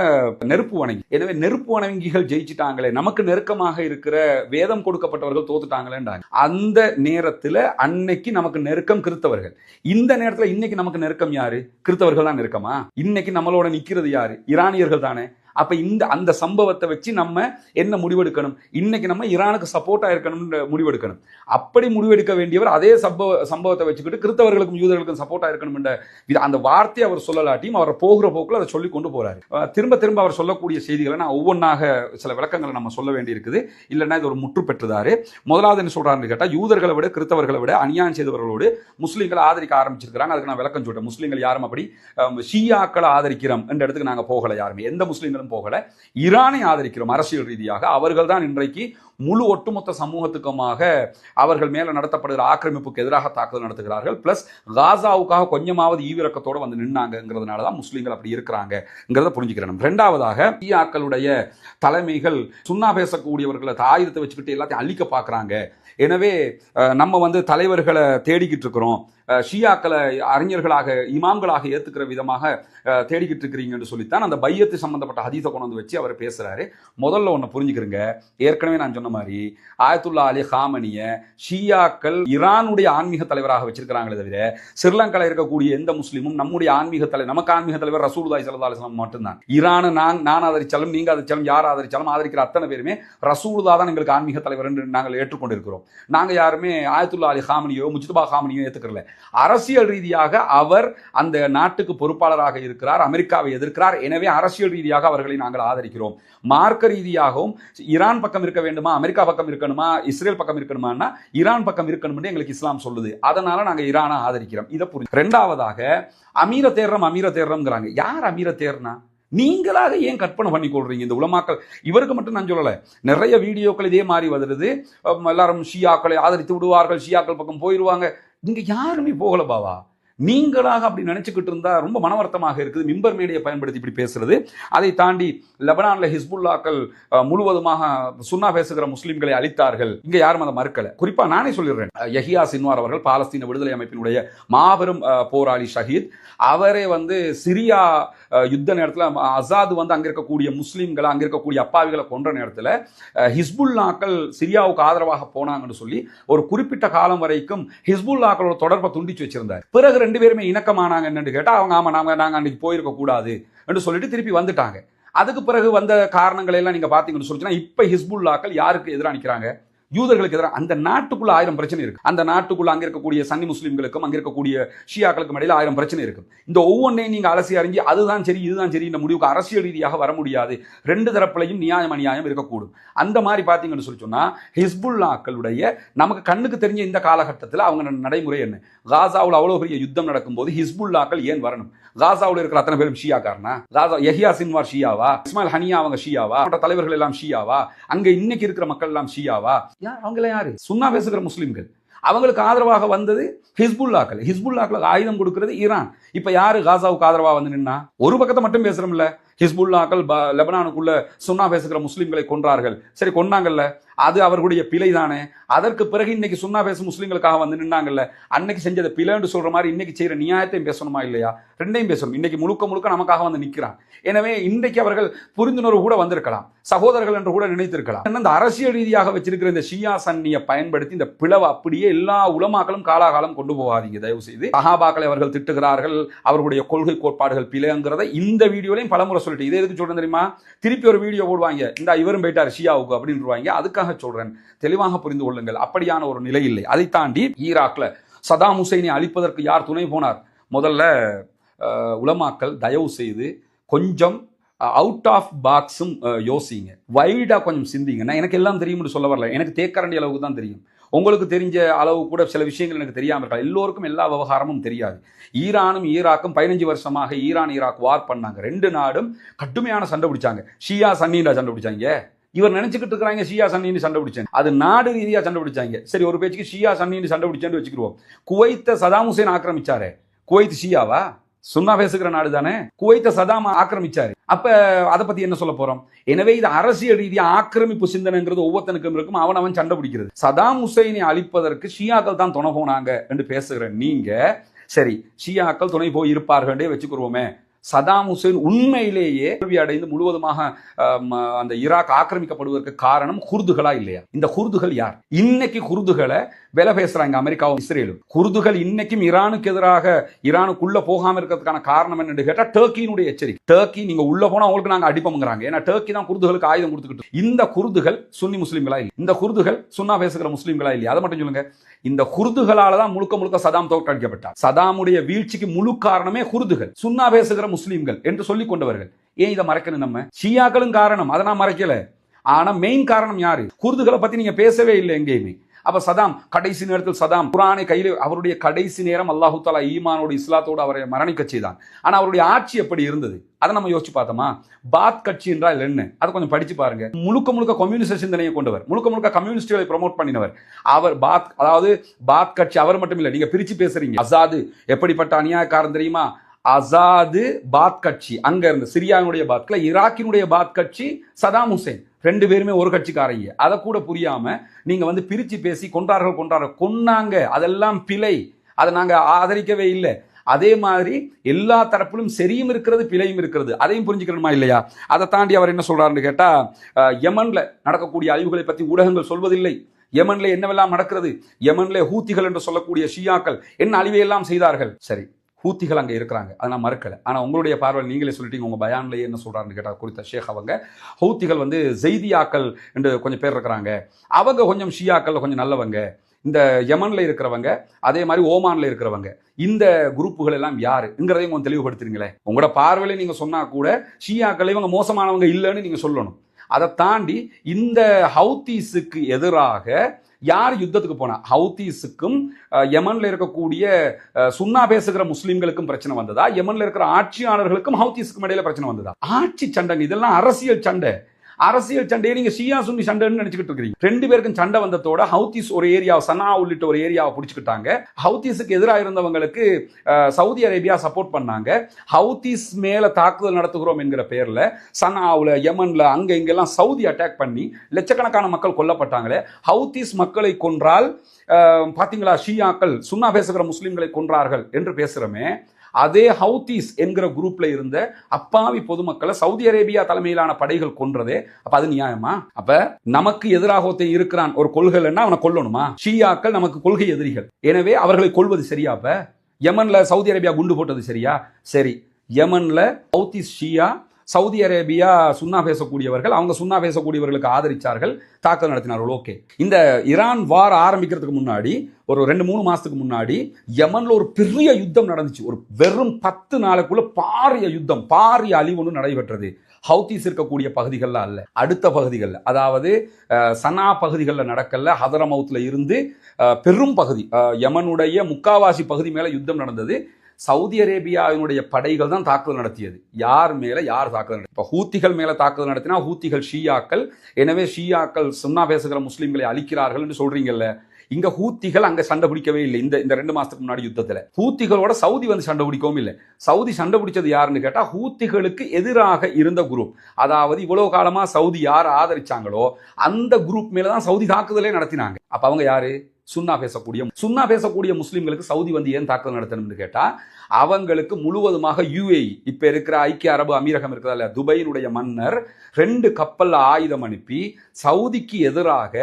நெருப்பு வணங்கி, எனவே நெருப்பு வணங்கிகள் ஜெயிச்சிட்டாங்களே, நமக்கு நெருக்கமாக இருக்கிற வேதம் கொடுக்கப்பட்டவர்கள் தோத்துட்டாங்களேன்றாங்க. அந்த நேரத்தில் அன்னைக்கு நமக்கு நெருக்கம் கிறிஸ்தவர்கள். இந்த நேரத்தில் இன்னைக்கு நமக்கு நெருக்கம் யாரு? கிறிஸ்தவர்கள் தான் நெருக்கமா? இன்னைக்கு நம்மளோட நிக்கிறது யாரு? ஈரானியர்கள் தானே. அப்ப அந்த சம்பவத்தை வச்சு நம்ம என்ன முடிவெடுக்கணும்? இன்னைக்கு நம்ம ஈரானுக்கு சப்போர்ட்டா இருக்கணும்னு முடிவெடுக்கணும். அப்படி முடிவெடுக்க வேண்டியவர் அதே சம்பவத்தை வச்சுக்கிட்டு கிறிஸ்தவர்களுக்கும் யூதர்களுக்கும் சப்போர்ட்டா இருக்கணும் அந்த வார்த்தையை அவர் சொல்லலாட்டியும் அவர் போகிற போக்குல அதை சொல்லி கொண்டு போறாரு. திரும்ப திரும்ப அவர் சொல்லக்கூடிய செய்திகளை நான் ஒவ்வொன்றாக சில விளக்கங்களை நம்ம சொல்ல வேண்டி இருக்குது. இல்லைன்னா இது ஒரு முற்று பெற்றுதாரு. முதலாவது என்ன சொல்றாருன்னு கேட்டா, யூதர்களை விட கிறிஸ்தவர்களை விட அநியாயம் செய்தவர்களோடு முஸ்லீம்களை ஆதரிக்க ஆரம்பிச்சிருக்கிறாங்க. அதுக்கு நான் விளக்கம் சொல்றேன். முஸ்லீம்கள் யாரும் அப்படி ஷியாக்களை ஆதரிக்கிறோம் என்ற இடத்துக்கு நாங்க போகல. யாருமே எந்த முஸ்லீம்களும் போகல. ஈரானை ஆதரிக்கிறோம் அரசியல் ரீதியாக. அவர்கள் தான் இன்றைக்கு முழு ஒட்டுமொத்த சமூகத்துக்குமாக அவர்கள் மேல நடத்தப்படுகிற ஆக்கிரமிப்புக்கு எதிராக தாக்குதல் நடத்துகிறார்கள். பிளஸ் காசாவுக்காக கொஞ்சமாவது ஈவிரக்கத்தோடு வந்து நின்னாங்கிறதுனால தான் முஸ்லீம்கள் அப்படி இருக்கிறாங்கிறத புரிஞ்சுக்கிறோம். இரண்டாவதாக, ஷியாக்களுடைய தலைமைகள் சுன்னா பேசக்கூடியவர்களை ஆயுதத்தை வச்சுக்கிட்டு எல்லாத்தையும் அழிக்க பார்க்குறாங்க. எனவே நம்ம தலைவர்களை தேடிக்கிட்டு இருக்கிறோம், ஷியாக்களை அறிஞர்களாக இமாம்களாக ஏற்றுக்கிற விதமாக தேடிக்கிட்டு இருக்கிறீங்கன்னு சொல்லித்தான் அந்த பையத்து சம்பந்தப்பட்ட ஹதீஸை கொண்டு வந்து வச்சு அவர் பேசுறாரு. முதல்ல ஒன்று புரிஞ்சுக்கிறங்க, ஏற்கனவே நான் சொன்ன மாதிரி ஆயத்துல்லா அலி காமனிய ஷியாக்கள் ஈரானுடைய ஆன்மீக தலைவராக வச்சிருக்கிறாங்களே தவிர ஸ்ரீலங்காவில் இருக்கக்கூடிய எந்த முஸ்லீமும் நம்முடைய ஆன்மீக தலைவர், நமக்கு ஆன்மீக தலைவர் ரசூலுல்லாஹி ஸல்லல்லாஹு அலைஹி வஸல்லம் மட்டும்தான். ஈரானை நான் ஆதரிச்சாலும் நீங்க ஆதரிச்சாலும் யார் ஆதரிச்சாலும் ஆதரிக்கிற அத்தனை பேருமே ரசூலுல்லாஹ் தான் எங்களுக்கு ஆன்மீக தலைவர் என்று நாங்கள் ஏற்றுக்கொண்டிருக்கிறோம். நாங்க யாருமே ஆயத்துல்லா அலி காமனியோ முஜ்தபா காமனியோ ஏற்றுக்கிறல. அரசியல் ரீதியாக அவர் அந்த நாட்டுக்கு பொறுப்பாளராக இருக்கிறார், அமெரிக்காவை எதிர்க்கிறார். எனவே அரசியல் ரீதியாக அவர்களை நாங்கள் ஆதரிக்கிறோம். மார்க்க ரீதியாகவும் ஈரான் பக்கம் இருக்க வேண்டுமா, அமெரிக்கா பக்கம் இருக்கணுமா, இஸ்ரேல் பக்கம் இருக்கணுமா, ஈரான் பக்கம் இருக்கணும் எங்களுக்கு இஸ்லாம் சொல்லுது. அதனால நாங்க ஈரானை ஆதரிக்கிறோம். இதை புரிஞ்சு. இரண்டாவதாக, அமீர தேர்றோம்ங்கிறாங்க. யார் அமீர தேர்னா? நீங்களாக ஏன் கற்பனை பண்ணி கொள்றீங்க? இந்த உலமாக்கள், இவருக்கு மட்டும் நான் சொல்லலை, நிறைய வீடியோக்கள் இதே மாதிரி வருது. எல்லாரும் ஷியாக்களை ஆதரித்து விடுவார்கள், ஷியாக்கள் பக்கம் போயிடுவாங்க. இங்க யாருமே போகல பாவா. நீங்களாக அப்படி நினைச்சுக்கிட்டு இருந்தா ரொம்ப மனவர்த்தமாக இருக்குது. மிம்பர் மேடையை பயன்படுத்தி இப்படி பேசுறது. அதை தாண்டி லெபனான்ல ஹிஸ்புல்லாக்கள் முழுவதுமாக சுன்னா பேசுகிற முஸ்லிம்களை அழித்தார்கள். இங்க யாரும் அதை மறுக்கல. குறிப்பா நானே சொல்லிடுறேன், யஹியா சின்வார் அவர்கள் பாலஸ்தீன விடுதலை அமைப்பினுடைய மாபெரும் போராளி ஷஹீத். அவரே சிரியா யுத்த நேரத்தில் அசாது அங்க இருக்கக்கூடிய முஸ்லிம்களை, அங்க இருக்கக்கூடிய அப்பாவிகளை கொன்ற நேரத்தில் ஹிஸ்புல்லாக்கள் சிரியாவுக்கு ஆதரவாக போனாங்கன்னு சொல்லி ஒரு குறிப்பிட்ட காலம் வரைக்கும் ஹிஸ்புல்லாக்களோட தொடர்பை துண்டிச்சு வச்சிருந்தார். பிறகு ரெண்டு பேருமே இணக்கமானாங்க என்னன்னு கேட்டா, அவங்க ஆமா நாங்க அன்னைக்கு போயிருக்க கூடாது என்று சொல்லிட்டு திருப்பி வந்துட்டாங்க. அதுக்கு பிறகு வந்த காரணங்களை எல்லாம் நீங்க பாத்தீங்கன்னு சொல்லிச்சுன்னா, இப்ப ஹிஸ்புல்லாக்கள் யாருக்கு எதிராக நிக்கிறாங்க? யூதர்களுக்கு எதிராக. அந்த நாட்டுக்குள்ள 1000 பிரச்சனை இருக்கு. அந்த நாட்டுக்குள்ள அங்க இருக்கக்கூடிய சன்னி முஸ்லிம்களுக்கும் அங்க இருக்கக்கூடிய ஷியாக்களுக்கும் இடையில 1000 பிரச்சனை இருக்கு. இந்த ஒவ்வொன்றையும் நீங்க அலசி அறிஞ்சு அதுதான் சரி இதுதான் சரி இந்த முடிவுக்கு அரசியல் ரீதியாக வர முடியாது. ரெண்டு தரப்புலையும் நியாயம் அநியாயம் இருக்கக்கூடும். அந்த மாதிரி பாத்தீங்கன்னு சொல்லி சொன்னா, ஹிஸ்புல்லாக்களுடைய நமக்கு கண்ணுக்கு தெரிஞ்ச இந்த காலகட்டத்தில் அவங்க நடைமுறை என்ன? காசாவில் அவ்வளவு பெரிய யுத்தம் நடக்கும்போது ஹிஸ்புல்லாக்கள் ஏன் வரணும்? காசாவில் இருக்கிற அத்தனை பேரும் ஷியாக்காரனா? காசா யஹியா சின்வார் ஷியாவா? இஸ்மாயில் ஹனியா அவங்க ஷியாவா? தலைவர்கள் எல்லாம் ஷியாவா? அங்க இன்னைக்கு இருக்கிற மக்கள் எல்லாம் ஷியாவா? அவங்க யாரு? சுன்னா பேசுகிற முஸ்லிம்கள். அவங்களுக்கு ஆதரவாக வந்தது ஹிஸ்புல்லாக்கள். ஹிஸ்புல்லாக்களுக்கு ஆயுதம் கொடுக்கிறது ஈரான். இப்ப யாரு காசாவுக்கு ஆதரவாக வந்து நின்னா? ஒரு பக்கத்தை மட்டும் பேசுறோம்ல, ஹிஸ்புல்லாக்கள் லெபனானுக்குள்ள சுன்னா பேசுகிற முஸ்லிம்களை கொன்றார்கள். சரி, கொன்னாங்கல்ல, அது அவர்களுடைய பிழை தானே. அதற்கு பிறகு இன்னைக்கு சுன்னா பேசும் முஸ்லிம்களுக்காக வந்து நின்னாங்கல்ல, அன்னைக்கு செஞ்சதை பிழைன்னு சொல்ற மாதிரி இன்னைக்கு செய்யற நியாயத்தையும் பேசணுமா இல்லையா? ரெண்டையும் பேசணும். இன்னைக்கு முழுக்க நமக்காக வந்து நிற்கிறான். எனவே இன்றைக்கு அவர்கள் புரிந்துணர்வு கூட வந்திருக்கலாம், சகோதரர்கள் என்று கூட நினைத்திருக்கலாம். இந்த அரசியல் ரீதியாக வச்சிருக்கிற இந்த ஷியா சன்னியை பயன்படுத்தி இந்த பிளவை அப்படியே எல்லா உலமாக்களும் காலாகாலம் கொண்டு போகாதீங்க தயவு செய்து. சஹாபாக்களை அவர்கள் திட்டுகிறார்கள், அவர்களுடைய கொள்கை கோட்பாடுகள் பிழைங்கிறத இந்த வீடியோலையும் பலமுறை சொல்லிட்டு. இதை எதுக்கு சொல்றேன் தெரியுமா? திருப்பி ஒரு வீடியோ போடுவாங்க, இந்த இவரும் போயிட்டார் ஷியாவுக்கு அப்படின்றாங்க. அதுக்காக சொல்றேன், தெளிவாக புரிந்து கொள்ளுங்கள். அப்படியான ஒரு நிலை இல்லை. அதை தாண்டி ஈராக்ல சதாம் ஹுசைனை அழிப்பதற்கு யார் துணை போனார்? முதல்ல உலமாக்கள் தயவு செய்து கொஞ்சம் அவுட் ஆஃப் பாக்ஸும் யோசிங்க, வைடா கொஞ்சம் சிந்திங்க. எனக்கு எல்லாம் தெரியும்னு சொல்ல வரல, எனக்கு தேக்கரண்டி அளவுக்கு தான் தெரியும். உங்களுக்கு தெரிஞ்ச அளவு கூட சில விஷயங்கள் எனக்கு தெரியாமல் இருக்கலாம். எல்லோருக்கும் எல்லா விவகாரமும் தெரியாது. ஈரானும் ஈராக்கும் 15 வருஷமாக ஈரான் ஈராக் வார் பண்ணாங்க. 2 நாடும் கடுமையான சண்டை பிடிச்சாங்க. ஷியா சன்னிடா சண்டை பிடிச்சாங்க. இவர் நினைச்சுக்கிட்டு இருக்கிறாங்க ஷியா சன்னின்னு சண்டை பிடிச்சாங்க. அது நாடு ரீதியாக சண்டை பிடிச்சாங்க. சரி, ஒரு பேச்சுக்கு ஷியா சன்னின்னு சண்டை பிடிச்சேன்னு வச்சுக்கிடுவோம். குவைத்தை சதாம் ஹுசைன் ஆக்கிரமிச்சாரு. குவைத் ஷியாவா? சுன்னா பேசுகிற நாடு தானே. குவைத்தை சதாம் ஆக்கிரமிச்சாரு. அப்ப அதை பத்தி என்ன சொல்ல போறோம்? எனவே இது அரசியல் ரீதியா ஆக்கிரமிப்பு சிந்தனைங்கிறது ஒவ்வொருத்தனுக்கும் இருக்கும். அவன் சண்டை பிடிக்கிறது. சதாம் ஹுசைனை அழிப்பதற்கு ஷியாக்கள் தான் துணை போனாங்க என்று பேசுகிற நீங்க, சரி ஷியாக்கள் துணை போய் இருப்பார்கள் வச்சுக்கிறோமே, சதாம் ஹுசைன் உண்மையிலேயே தோல்வி அடைந்து முழுவதுமாக அந்த ஈராக் ஆக்கிரமிக்கப்படுவதற்கு காரணம் குர்துகளா இல்லையா? இந்த குர்துகள் யார்? இன்னைக்கு குர்துகளை விலை பேசுறாங்க அமெரிக்காவும் இஸ்ரேலும். குர்துகள் இன்னைக்கும் ஈரானுக்கு எதிராக ஈரானுக்குள்ள போகாம இருக்கிறதுக்கான காரணம் என்னன்னு கேட்டா டர்க்கியினுடைய எச்சரிக்கை. டர்க்கி நீங்க உள்ள போனா உங்களுக்கு நாங்க அடிப்போம்ங்கிறாங்க. ஏன்னா டர்க்கி தான் குர்துகளுக்கு ஆயுதம் கொடுத்துக்கிட்டு. இந்த குர்துகள் சுன்னி முஸ்லீம்களா இல்லை? இந்த குர்துகள் சுன்னா பேசுகிற முஸ்லீம்களா இல்லையா? அதை மட்டும் சொல்லுங்க. இந்த குர்துகளால தான் முழுக்க முழுக்க சதாம் தோற்கடிக்கப்பட்டார். சதாமுடைய வீழ்ச்சிக்கு முழு காரணமே குர்துகள், சுன்னா பேசுகிற முஸ்லீம்கள் என்று சொல்லிக் கொண்டவர்கள். ஏன் இதை மறைக்கணும்? நம்ம ஷியாக்களும் காரணம், அதை நான் மறைக்கல. ஆனா மெயின் காரணம் யாரு? குர்துகளை பத்தி நீங்க பேசவே இல்லை எங்கேயுமே. அப்ப சதாம் கடைசி நேரத்தில் சதாம் குர்ஆனை கையில், அவருடைய கடைசி நேரம் அல்லாஹு தஆலா ஈமானோடு இஸ்லாத்தோடு அவரை மரணிக்க செய்தான். ஆனா அவருடைய ஆட்சி எப்படி இருந்தது? அதை நம்ம யோசிச்சு பார்த்தோமா? பாத் கட்சி என்றால் என்ன? அதை கொஞ்சம் படிச்சு பாருங்க. முழுக்க முழுக்க கம்யூனிஸ்ட் சிந்தனையை கொண்டவர், முழுக்க முழுக்க கம்யூனிஸ்டுகளை ப்ரமோட் பண்ணினவர் அவர். பாத் கட்சி அவர் மட்டும் இல்லை, நீங்க பிரிச்சு பேசுறீங்க. அசாது எப்படிப்பட்ட அநியாயக்காரன் தெரியுமா? அசாது பாத் கட்சி அங்க இருந்து சிரியாவுடைய பாத், ஈராக்கினுடைய பாத் கட்சி சதாம் ஹுசைன், 2 பேருமே ஒரு கட்சிக்காரங்க. அதை கூட புரியாம நீங்க பிரிச்சு பேசி கொன்னாங்க, அதெல்லாம் பிழை, அதை நாங்க ஆதரிக்கவே இல்லை. அதே மாதிரி எல்லா தரப்பிலும் சரியும் இருக்கிறது, பிழையும் இருக்கிறது, அதையும் புரிஞ்சுக்கணுமா இல்லையா? அதை தாண்டி அவர் என்ன சொல்றாருன்னு கேட்டா, யமன்ல நடக்கக்கூடிய அழிவுகளை பத்தி ஊடகங்கள் சொல்வதில்லை. யமன்ல என்னவெல்லாம் நடக்கிறது? யமன்ல ஹூத்திகள் என்று சொல்லக்கூடிய ஷியாக்கள் என்ன அழிவையெல்லாம் செய்தார்கள். சரி, ஹூத்திகள் அங்கே இருக்கிறாங்க, அதை நான் மறுக்கலை. ஆனால் உங்களுடைய பார்வையில் நீங்களே சொல்லிட்டீங்க, உங்கள் பயான்லேயே என்ன சொல்கிறாருன்னு கேட்டால் குறித்த ஷேக் அவங்க, ஹூத்திகள் ஜெய்தியாக்கள் என்று கொஞ்சம் பேர் இருக்கிறாங்க, அவங்க கொஞ்சம் ஷியாக்கள் கொஞ்சம் நல்லவங்க, இந்த யமனில் இருக்கிறவங்க அதே மாதிரி ஓமானில் இருக்கிறவங்க, இந்த குரூப்புகள் எல்லாம் யாருங்கிறதையும் கொஞ்சம் தெளிவுபடுத்துறீங்களே. உங்களோட பார்வையில நீங்கள் சொன்னால் கூட ஷியாக்கள் இவங்க மோசமானவங்க இல்லைன்னு நீங்கள் சொல்லணும். அதை தாண்டி இந்த ஹவுத்தீஸுக்கு எதிராக யார் யுத்தத்துக்கு போனா? ஹவுத்தீஸுக்கும் யமன்ல இருக்கக்கூடிய சுன்னா பேசுகிற முஸ்லிம்களுக்கும் பிரச்சனை வந்ததா? யமன்ல இருக்கிற ஆட்சியாளர்களுக்கும் ஹவுத்தீஸுக்கும் இடையில பிரச்சனை வந்ததா? ஆட்சி சண்டை, இதெல்லாம் அரசியல் சண்டை. அரசியல் சண்டையை நீங்க ஷியா சுன்னி சண்டைன்னு நினைச்சுக்கிட்டு இருக்கீங்க. 2 பேருக்கும் சண்டை வந்ததோட ஹவுத்தீஸ் ஒரு ஏரியாவை, சனா உள்ளிட்ட ஒரு ஏரியாவை பிடிச்சிக்கிட்டாங்க. ஹவுத்தீஸுக்கு எதிராக இருந்தவங்களுக்கு சவுதி அரேபியா சப்போர்ட் பண்ணாங்க. ஹவுத்தீஸ் மேல தாக்குதல் நடத்துகிறோம் என்கிற பேர்ல சனாவுல, யமன்ல, அங்க இங்கெல்லாம் சவுதி அட்டாக் பண்ணி லட்சக்கணக்கான மக்கள் கொல்லப்பட்டாங்களே. ஹவுத்தீஸ் மக்களை கொன்றால் பாத்தீங்களா, ஷியாக்கள் சுன்னா பேசுகிற முஸ்லிம்களை கொன்றார்கள் என்று பேசுறமே. அதே ஹவுத்தீஸ் என்கிற குரூப்ல இருந்த அப்பாவி பொதுமக்களை சவுதி அரேபியா தலைமையிலான படைகள் கொன்றதே. அப்ப அது நியாயமா? அப்ப நமக்கு எதிராக இருக்கிறான் ஒரு கொள்கைன்னா அவனை கொல்லணுமா? ஷியாக்கள் நமக்கு கொள்கை எதிரிகள், எனவே அவர்களை கொள்வது சரியா? அப்ப யமன்ல சவுதி அரேபியா குண்டு போட்டது சரியா? சரி, யமன்ல ஹவுத்தீஸ் ஷியா, சவுதி அரேபியா சுன்னா பேசக்கூடியவர்கள், அவங்க சுன்னா பேசக்கூடியவர்களுக்கு ஆதரிச்சார்கள், தாக்குதல் நடத்தினார்கள். ஓகே, இந்த ஈரான் வார் ஆரம்பிக்கிறதுக்கு முன்னாடி ஒரு 2-3 மாசத்துக்கு முன்னாடி யமன்ல ஒரு பெரிய யுத்தம் நடந்துச்சு. ஒரு வெறும் 10 நாளுக்குள்ள பாரிய யுத்தம், பாரிய அழிவு ஒன்று நடைபெற்றது. ஹவுத்தீஸ் இருக்கக்கூடிய பகுதிகளில் அல்ல, அடுத்த பகுதிகளில், அதாவது சனா பகுதிகளில் நடக்கல. ஹதரமவுத்ல இருந்து பெரும் பகுதி, யமனுடைய முக்காவாசி பகுதி மேல யுத்தம் நடந்தது. சவுதி அரேபியாவினுடைய படைகள் தான் தாக்குதல் நடத்தியது. யார் மேல யார் தாக்குதல்? இப்ப ஹூத்திகள் மேல தாக்குதல் நடத்தினா ஹூத்திகள் ஷியாக்கள், எனவே ஷியாக்கள் சுன்னா பேசுகிற முஸ்லிம்களை அழிக்கிறார்கள் என்று சொல்றீங்கல்ல. இங்க ஹூத்திகள் அங்க சண்டை பிடிக்கவே இல்லை. இந்த 2 மாசத்துக்கு முன்னாடி யுத்தத்துல ஹூத்திகளோட சவுதி சண்டை பிடிக்கவும் இல்லை. சவுதி சண்டை பிடிச்சது யாருன்னு கேட்டா ஹூத்திகளுக்கு எதிராக இருந்த குரூப். அதாவது இவ்வளவு காலமா சவுதி யார் ஆதரிச்சாங்களோ அந்த குரூப் மேலதான் சவுதி தாக்குதலே நடத்தினாங்க. அப்ப அவங்க யாரு? சுன்னா பேசக்கூடிய முஸ்லிம்களுக்கு சவுதி வந்து ஏன் தாக்குதல் நடத்தணும்னு கேட்டா, அவங்களுக்கு முழுவதுமாக யுஏஇ இப்ப இருக்கிற ஐக்கிய அரபு அமீரகம் இருக்கிறதா துபையினுடைய மன்னர் 2 கப்பல்ல ஆயுதம் அனுப்பி சவுதிக்கு எதிராக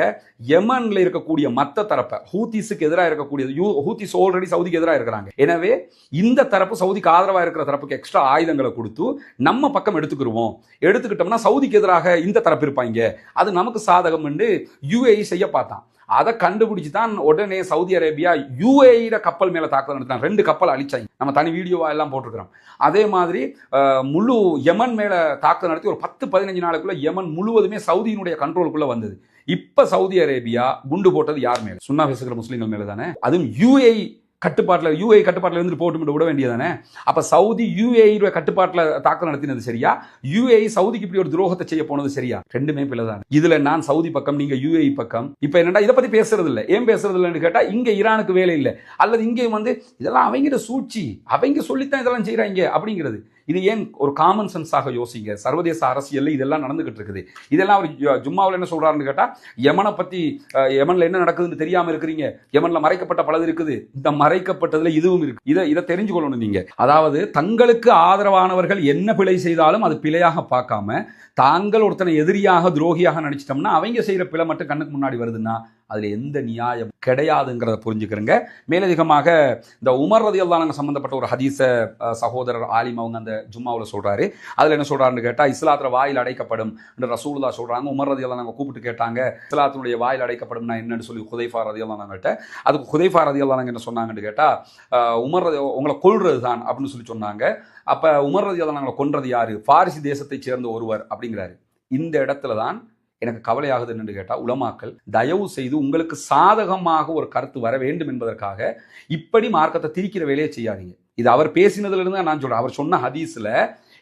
யமன்ல இருக்கக்கூடிய மத்த தரப்பை ஹூத்திஸுக்கு எதிராக இருக்கக்கூடிய ஹூத்திஸ் ஆல்ரெடி சவுதிக்கு எதிராக இருக்கிறாங்க. எனவே இந்த தரப்பு சவுதிக்கு ஆதரவா இருக்கிற தரப்புக்கு எக்ஸ்ட்ரா ஆயுதங்களை கொடுத்து நம்ம பக்கம் எடுத்துக்கிட்டோம்னா சவுதிக்கு எதிராக இந்த தரப்பு இருப்பாங்க, அது நமக்கு சாதகம் என்று யுஏஇ செய்ய பார்த்தான். அதை கண்டுபிடிச்சு தான் உடனே சவுதி அரேபியா யுஏஇ கப்பல் மேல தாக்குதல் நடத்தினாங்க. 2 கப்பல் அழிச்சாங்க. நம்ம தனி வீடியோவா எல்லாம் போட்டிருக்கிறோம். அதே மாதிரி முழு யமன் மேல தாக்குதல் நடத்தி ஒரு 10-15 நாளுக்குள்ள யமன் முழுவதுமே சவுதியினுடைய கண்ட்ரோலுக்குள்ள வந்தது. இப்ப சவுதி அரேபியா குண்டு போட்டது யார் மேல? சுன்னா பேசுகிற முஸ்லிம்கள் மேல தானே. அதுவும் யுஏஇ கட்டுப்பாட்டில் இருந்து போட்டு விட வேண்டியதானே. அப்ப சவுதி யுஏஇ கட்டுப்பாட்டில் தாக்குதல் நடத்தினது சரியா, யுஏஇ சவுதிக்கு இப்படி ஒரு துரோகத்தை செய்ய போனது சரியா? ரெண்டுமே பிள்ளைதான். இதுல நான் சவுதி பக்கம், நீங்க யுஏஇ பக்கம். இப்ப என்னடா இதை பத்தி பேசுறது இல்லை. ஏன் பேசுறது இல்லைன்னு கேட்டா, இங்க ஈரானுக்கு வேலை இல்லை, அல்லது இங்கே வந்து இதெல்லாம் அவங்க சூழ்ச்சி, அவங்க சொல்லித்தான் இதெல்லாம் செய்யறாங்க அப்படிங்கிறது. இது ஏன் ஒரு காமன் சென்ஸாக யோசிங்க. சர்வதேச அரசியல் இதெல்லாம் நடந்துகிட்டு இருக்குது. இதெல்லாம் அவர் ஜும்மாவில் என்ன சொல்றாருன்னு கேட்டா, யமனை பத்தி, யமன்ல என்ன நடக்குதுன்னு தெரியாம இருக்கிறீங்க, யமன்ல மறைக்கப்பட்ட பலது இருக்குது, இந்த மறைக்கப்பட்டதுல இதுவும் இருக்கு, இதை தெரிஞ்சு கொள்ளணும் நீங்க. அதாவது தங்களுக்கு ஆதரவானவர்கள் என்ன பிழை செய்தாலும் அது பிழையாக பார்க்காம, தாங்கள் ஒருத்தனை எதிரியாக துரோகியாக நினைச்சிட்டோம்னா அவங்க செய்யற பிழை மட்டும் கண்ணுக்கு முன்னாடி வருதுன்னா அதுல எந்த நியாயம் கிடையாதுங்கிறத புரிஞ்சுக்கிறங்க. மேலதிகமாக இந்த உமர் ரலியல்லாஹு அன்ஹு சம்பந்தப்பட்ட ஒரு ஹதீஸ சகோதரர் ஆலிம் அவங்க அந்த ஜும்மாவில் சொல்றாரு. அதுல என்ன சொல்றாருன்னு கேட்டா, இஸ்லாத்துல வாயில் அடைக்கப்படும் என்று ரசூலுல்லாஹ் சொல்றாங்க. உமர் ரலியல்லாஹு அன்ஹு கூப்பிட்டு கேட்டாங்க, இஸ்லாத்தினுடைய வாயில் அடைக்கப்படும்னா என்னன்னு சொல்லி ஹுதைஃபா ரலியல்லாஹு அன்ஹுட்ட. அதுக்கு ஹுதைஃபா ரலியல்லாஹு அன்ஹு என்ன சொன்னாங்கன்னு கேட்டா, உமர் உங்களை கொல்றது தான் அப்படின்னு சொல்லி சொன்னாங்க. அப்ப உமர் ரலியல்லாஹு அன்ஹு கொன்றது யாரு? பாரிசி தேசத்தை சேர்ந்த ஒருவர் அப்படிங்கிறாரு. இந்த இடத்துல தான் எனக்கு கவலையாகுது என்று கேட்டால், உலமாக்கள் தயவு செய்து உங்களுக்கு சாதகமாக ஒரு கருத்து வர வேண்டும் என்பதற்காக இப்படி மார்க்கத்தை திரிக்கிற வேலையை செய்யாதீங்க. இது அவர் பேசினதுல இருந்து நான் சொல்றேன். அவர் சொன்ன ஹதீஸ்ல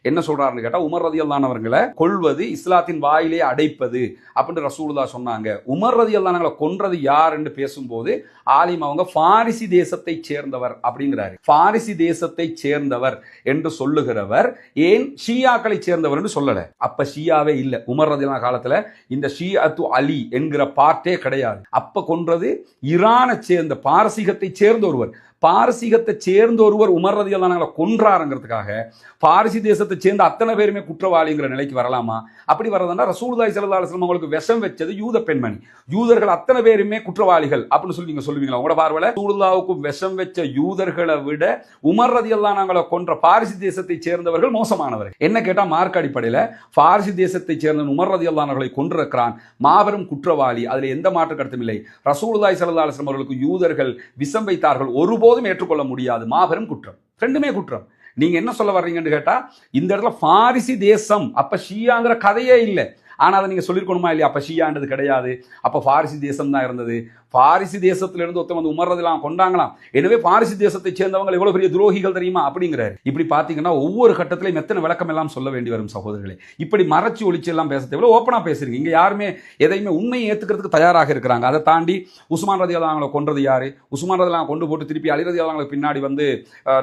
என்ன சொல்றாருன்னு கேட்டா, உமர் ரலியல்லாஹு அன்ஹு அவர்களை கொல்வது இஸ்லாத்தின் வாயிலே அடைப்பது அப்படின்னு ரசூலுல்லாஹ் சொன்னாங்க. உமர் ரலியல்லாஹு அன்ஹு கொன்றது யார் என்று பேசும்போது ஆலிம் அவங்க பாரிசி தேசத்தை சேர்ந்தவர் அப்படிங்கிறாரு. பாரிசி தேசத்தை சேர்ந்தவர் என்று சொல்லுகிறவர் ஏன் ஷியாக்களை சேர்ந்தவர் என்று சொல்லல. அப்ப ஷியாவே இல்ல. உமர் ரலியல்லாஹு காலத்துல இந்த ஷியத்து அலி என்கிற பார்ட்டே கிடையாது. அப்ப கொன்றது ஈரானை சேர்ந்த பாரசீகத்தை சேர்ந்த ஒருவர். பாரசீகத்தை சேர்ந்த ஒருவர் உமர் ரலியல்லாஹு அன்ஹு கொன்றாருங்கிறதுக்காக பாரிசி தேசத்தை சேர்ந்த அத்தனை பேருமே குற்றவாளிங்கிற நிலைக்கு வரலாமா? அப்படி வரதுன்னா ரசூலுல்லாஹி ஸல்லல்லாஹு அலைஹி வஸல்லம் அவங்களுக்கு விஷம் வச்சது யூத பெண்மணி, யூதர்கள் அத்தனை பேருமே குற்றவாளிகள் அப்படின்னு சொல்லி நீங்க சொல்லுவீங்களா? உங்களோட பார்வையில ரசூலுல்லாஹ்வுக்கு விஷம் வச்ச யூதர்களை விட உமர் ரலியல்லாஹு அன்ஹு கொன்ற பாரிசி தேசத்தை சேர்ந்தவர்கள் மோசமானவர்கள். என்ன கேட்டா, மார்க்க அடிப்படையில் பாரிசி தேசத்தை சேர்ந்த உமர் ரலியல்லாஹு அன்ஹுவை கொன்றிருக்கிறான், மாபெரும் குற்றவாளி, அதுல எந்த மாற்று கருத்தும் இல்லை. ரசூலுல்லாஹி ஸல்லல்லாஹு அலைஹி வஸல்லம் அவர்களுக்கு யூதர்கள் விஷம் வைத்தார்கள், ஒருபோதும் ஏற்றுக்கொள்ள முடியாது, மாபெரும் குற்றம், ரெண்டுமே குற்றம். நீங்க என்ன சொல்ல வர்றீங்கன்னு கேட்டா, இந்த இடத்துல பாரிசி தேசம் அப்ப ஷியாங்கிற கதையே இல்லை. ஆனா அதை நீங்க சொல்லிருக்கணுமா இல்லையா? அப்ப ஷியான்றது கிடையாது, அப்ப பாரிசி தேசம் தான் இருந்தது. பாரிசி தேசத்திலிருந்து ஒருத்தன் வந்து உமர் ரலியல்லாஹு அன்ஹு கொண்டாங்களாம். எனவே பாரிசி தேசத்தை சேர்ந்தவங்க எவ்வளவு பெரிய துரோகிகள் தெரியுமா அப்படிங்கிறாரு. இப்படி பாத்தீங்கன்னா ஒவ்வொரு கட்டத்திலையும் எத்தனை விளக்கம் எல்லாம் சொல்ல வேண்டி வரும் சகோதரர்களே. இப்படி மறைச்சு ஒளிச்சு எல்லாம் பேச தேவை. ஓப்பனா பேசுறீங்க. இங்க யாருமே எதையுமே உண்மையை ஏத்துக்கிறதுக்கு தயாராக இருக்கிறாங்க. அதை தாண்டி உஸ்மான் ரலியல்லாஹு அன்ஹு கொன்றது யாரு? உஸ்மான் ரலியல்லாஹு அன்ஹு கொண்டு போட்டு திருப்பி அலி ரலியல்லாஹு அன்ஹு பின்னாடி வந்து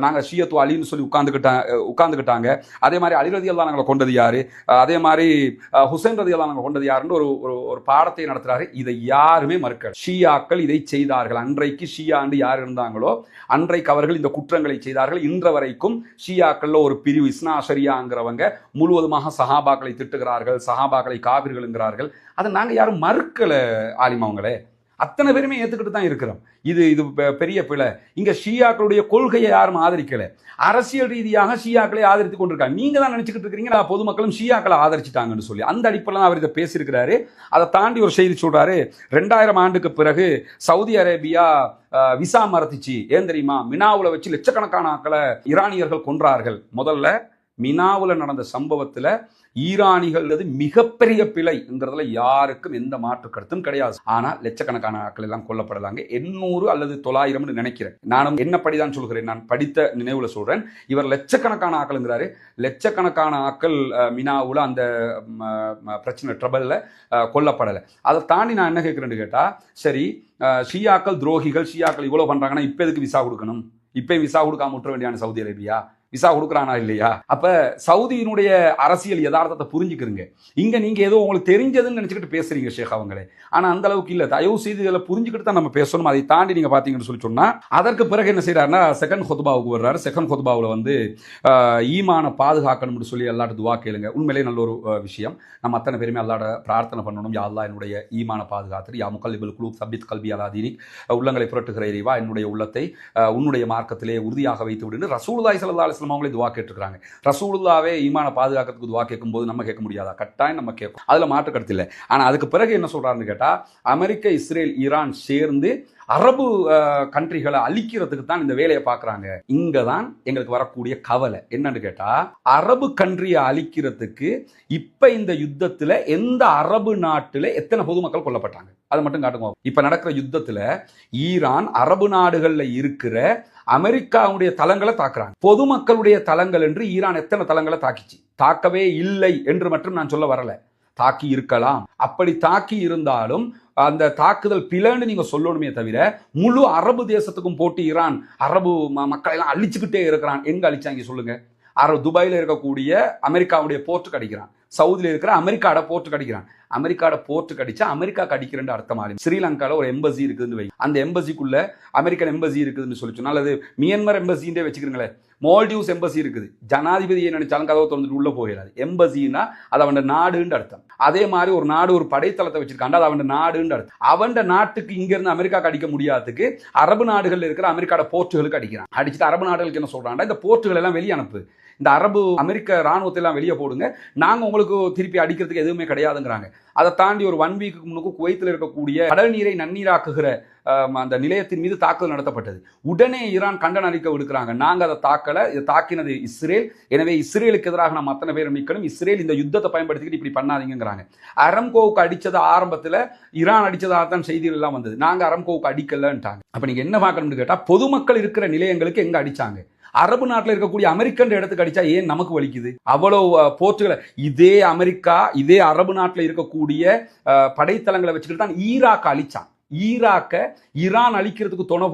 நாங்க ஷியத்து அலின்னு சொல்லி உட்கார்ந்துக்கிட்டாங்க. அதே மாதிரி அலி ரலியல்லாஹு அன்ஹு கொண்டது யாரு? அதே மாதிரி ஹுசைன் ரலியல்லாஹு அன்ஹு கொண்டது யாருன்னு ஒரு பாடத்தை நடத்துறாரு. இதை யாருமே மறுக்கல. ஷியா இதை செய்தார்கள். அன்றைக்கு ஷியா என்று யார் இருந்தாங்களோ அன்றைக்கு அவர்கள் இந்த குற்றங்களை செய்தார்கள். இன்ற வரைக்கும் ஷியாக்கள்ல ஒரு பிரிவு இஸ்னா அஷரியாங்கிறவங்க முழுவதுமாக சஹாபாக்களை திட்டுகிறார்கள், சஹாபாக்களை காபிர்கள் என்கிறார்கள். அதை நாங்க யாரும் மறுக்கல ஆலிம் அவங்களே, அத்தனை பேருமே ஏத்துக்கிட்டு தான் இருக்கிறோம். இது பெரிய பிழை. இங்க ஷியாக்களுடைய கொள்கையை யாரும் ஆதரிக்கல. அரசியல் ரீதியாக ஷியாக்களை ஆதரித்து கொண்டிருக்காங்க. நீங்க தான் நினைச்சுக்கிட்டு இருக்கிறீங்க பொதுமக்களும் ஷியாக்களை ஆதரிச்சுட்டாங்கன்னு சொல்லி. அந்த அடிப்படையில் அவர் இதை பேசியிருக்கிறாரு. அதை தாண்டி ஒரு செய்தி சொல்றாரு. 2000 ஆண்டுக்கு பிறகு சவுதி அரேபியா விசா மறுத்துச்சு. ஏன் தெரியுமா? மினாவுல வச்சு லட்சக்கணக்கான ஆட்களை ஈரானியர்கள் கொன்றார்கள். முதல்ல மினாவுல நடந்த சம்பவத்துல ஈரானிகள் மிகப்பெரிய பிழைங்கிறதுல யாருக்கும் எந்த மாற்று கருத்தும் கிடையாது. ஆனா லட்சக்கணக்கான ஆட்கள் எல்லாம் கொல்லப்படலாங்க. 800 அல்லது 900 நினைக்கிறேன். நானும் என்னப்படிதான் சொல்கிறேன், நான் படித்த நினைவுல சொல்றேன். இவர் லட்சக்கணக்கான ஆட்கள்ங்கிறாரு. லட்சக்கணக்கான ஆட்கள் மினாவுல அந்த பிரச்சனை ட்ரபிள்ல கொல்லப்படலை. அதை தாண்டி நான் என்ன கேட்கிறேன்னு கேட்டா, சரி ஷியாக்கள் துரோகிகள், ஷியாக்கள் இவ்வளவு பண்றாங்கன்னா இப்ப எதுக்கு விசா கொடுக்கணும்? இப்ப விசா கொடுக்காம விட்டுற வேண்டியான சவுதி அரேபியா? விசா கொடுக்குறானா இல்லையா? அப்ப சவுதியினுடைய அரசியல் யதார்த்தத்தை புரிஞ்சுக்கிறீங்க. இங்க நீங்க ஏதோ உங்களுக்கு தெரிஞ்சதுன்னு நினைச்சுக்கிட்டு பேசுறீங்க ஷேக் அவங்களே. ஆனா அந்த அளவுக்கு இல்ல. தயவு செய்து இதில் புரிஞ்சுக்கிட்டு தான் நம்ம பேசணும். அதை தாண்டி நீங்க பாத்தீங்கன்னு சொல்லி சொன்னா அதற்கு பிறகு என்ன செய்யறாருன்னா செகண்ட் ஹுத்பாவுக்கு வர்றாரு. செகண்ட் ஹுத்பாவில் வந்து ஈமான பாதுகாக்கணும்னு சொல்லி எல்லாரும் துவா கேளுங்க. உண்மையிலே நல்ல ஒரு விஷயம். நம்ம அத்தனை பேருமே அல்லாட பிரார்த்தனை பண்ணணும். யா அல்லாஹ் என்னுடைய ஈமான பாதுகாத்து, யா முகல்லிபுல் குலூப் சப்பித் கல்பி அலா தீனிக், உள்ளங்களை புரட்டுகிற இறைவா என்னுடைய உள்ளத்தை உன்னுடைய மார்க்கத்திலே உறுதியாக வைத்து விடுன்னு ரசூலுல்லாஹி ஸல்லல்லாஹு அலைஹி வஸல்லம் அவங்களே துவா கேட்டுருக்காங்க. ரசூலுல்லாவே ஈமான பாதுகாக்கிறதுக்கு துவா கேட்கும் போது நம்ம கேட்க முடியாதா? கட்டாயம் நம்ம கேட்கும். அதுல மாற்று கருத்து இல்லை. ஆனா அதுக்கு பிறகு என்ன சொல்றாருன்னு கேட்டா, அமெரிக்க, இஸ்ரேல், ஈரான் சேர்ந்து அரபு கண்ட்ரிகளை அழிக்கிறதுக்கு தான் இந்த வேலையை பார்க்குறாங்க. இங்க தான் எங்களுக்கு வரக்கூடிய கவலை என்னன்னு கேட்டா, அரபு கண்ட்ரியை அழிக்கிறதுக்கு இப்ப இந்த யுத்தத்துல எந்த அரபு நாட்டுல எத்தனை பொதுமக்கள் கொல்லப்பட்டாங்க அதை மட்டும் காட்டுங்க. இப்ப நடக்கிற யுத்தத்துல ஈரான் அரபு நாடுகள்ல இருக்கிற அமெரிக்காவுடைய தளங்களை தாக்குறாங்க. பொதுமக்களுடைய தளங்கள் என்று ஈரான் எத்தனை தளங்களை தாக்கிச்சு? தாக்கவே இல்லை என்று மட்டும் நான் சொல்ல வரல. தாக்கி இருக்கலாம். அப்படி தாக்கி இருந்தாலும் அந்த தாக்குதல் பிளன்னு நீங்க சொல்லணுமே தவிர, முழு அரபு தேசத்துக்கும் போட்டு ஈரான் அரபு மக்களை எல்லாம் அழிச்சுக்கிட்டே இருக்கிறான். எங்க அழிச்சாங்க சொல்லுங்க? துபாயில இருக்கக்கூடிய அமெரிக்காவுடைய போர்ட்டுக்கு அடிக்கிறான். சவுதியில இருக்கிற அமெரிக்காட போர்ட்டுக்கு அடிக்கிறான். அமெரிக்காட போர்ட்டுக்கு அடிச்சா அமெரிக்கா அடிக்கிறேன்னு அர்த்தமாகும். ஸ்ரீலங்கால ஒரு எம்பசி இருக்குதுன்னு வை, அந்த எம்பசிக்குள்ள அமெரிக்கன் எம்பசி இருக்குதுன்னு சொல்லி சொன்னா, அல்லது மியான்மர் எம்பசின்றே வச்சுக்கிறீங்களேன், மால்டிவ்ஸ் எம்பசி இருக்குது, ஜனாதிபதியை நினைச்சாலும் கதவை திறந்துட்டு உள்ள போயிடாது. எம்பசின்னா அது அவன் நாடுன்னு அர்த்தம். அதே மாதிரி ஒரு நாடு ஒரு படைத்தளத்தை வச்சிருக்காண்டா அது அவன் நாடுன்னு அர்த்தம். அவன் நாட்டுக்கு இங்க இருந்து அமெரிக்காக்கு அடிக்க முடியாததுக்கு அரபு நாடுகள் இருக்கிற அமெரிக்காட போர்ட்டுகளுக்கு அடிக்கிறான். அடிச்சுட்டு அரபு நாடுகளுக்கு என்ன சொல்றான்டா, இந்த போர்ட்டுகள் எல்லாம் வெளியே அனுப்பு, இந்த அரபு அமெரிக்க ராணுவத்தை எல்லாம் வெளியே போடுங்க, நாங்க உங்களுக்கு திருப்பி அடிக்கிறதுக்கு எதுவுமே கிடையாதுங்கிறாங்க. அதை தாண்டி ஒரு 1 வீக்கு முன்னுக்கு குவைத்தில் இருக்கக்கூடிய கடல் நீரை நன்னீராக்குகிற அந்த நிலையத்தின் மீது தாக்குதல் நடத்தப்பட்டது. உடனே ஈரான் கண்டன அறிக்கை விடுக்கிறாங்க, நாங்க அதை தாக்கல, இதை தாக்கினது இஸ்ரேல், எனவே இஸ்ரேலுக்கு எதிராக நம்ம அத்தனை பேரும் நிற்கணும், இஸ்ரேல் இந்த யுத்தத்தை பயன்படுத்திக்கிட்டு இப்படி பண்ணாதீங்கிறாங்க. அரம்கோவுக்கு அடிச்சது ஆரம்பத்தில் ஈரான் அடிச்சதாகத்தான் செய்திகள் எல்லாம் வந்தது. நாங்க அரம்கோவுக்கு அடிக்கலன்ட்டாங்க. அப்ப நீங்க என்ன பார்க்கணும்னு கேட்டா, பொதுமக்கள் இருக்கிற நிலையங்களுக்கு எங்க அடிச்சாங்க? அரபு நாட்டில் இருக்கக்கூடிய அமெரிக்கன் இடத்துக்கு அடிச்சா ஏன் நமக்கு வலிக்குது? அவ்வளவு போர்ட்டுகளை இதே அமெரிக்கா, இதே அரபு நாட்டில் இருக்கக்கூடிய படைத்தளங்களை வச்சுக்கிட்டு தான் ஈராக் அழிச்சான். ஈராக்க ஈரான் அழிக்கிறதுக்கு துணை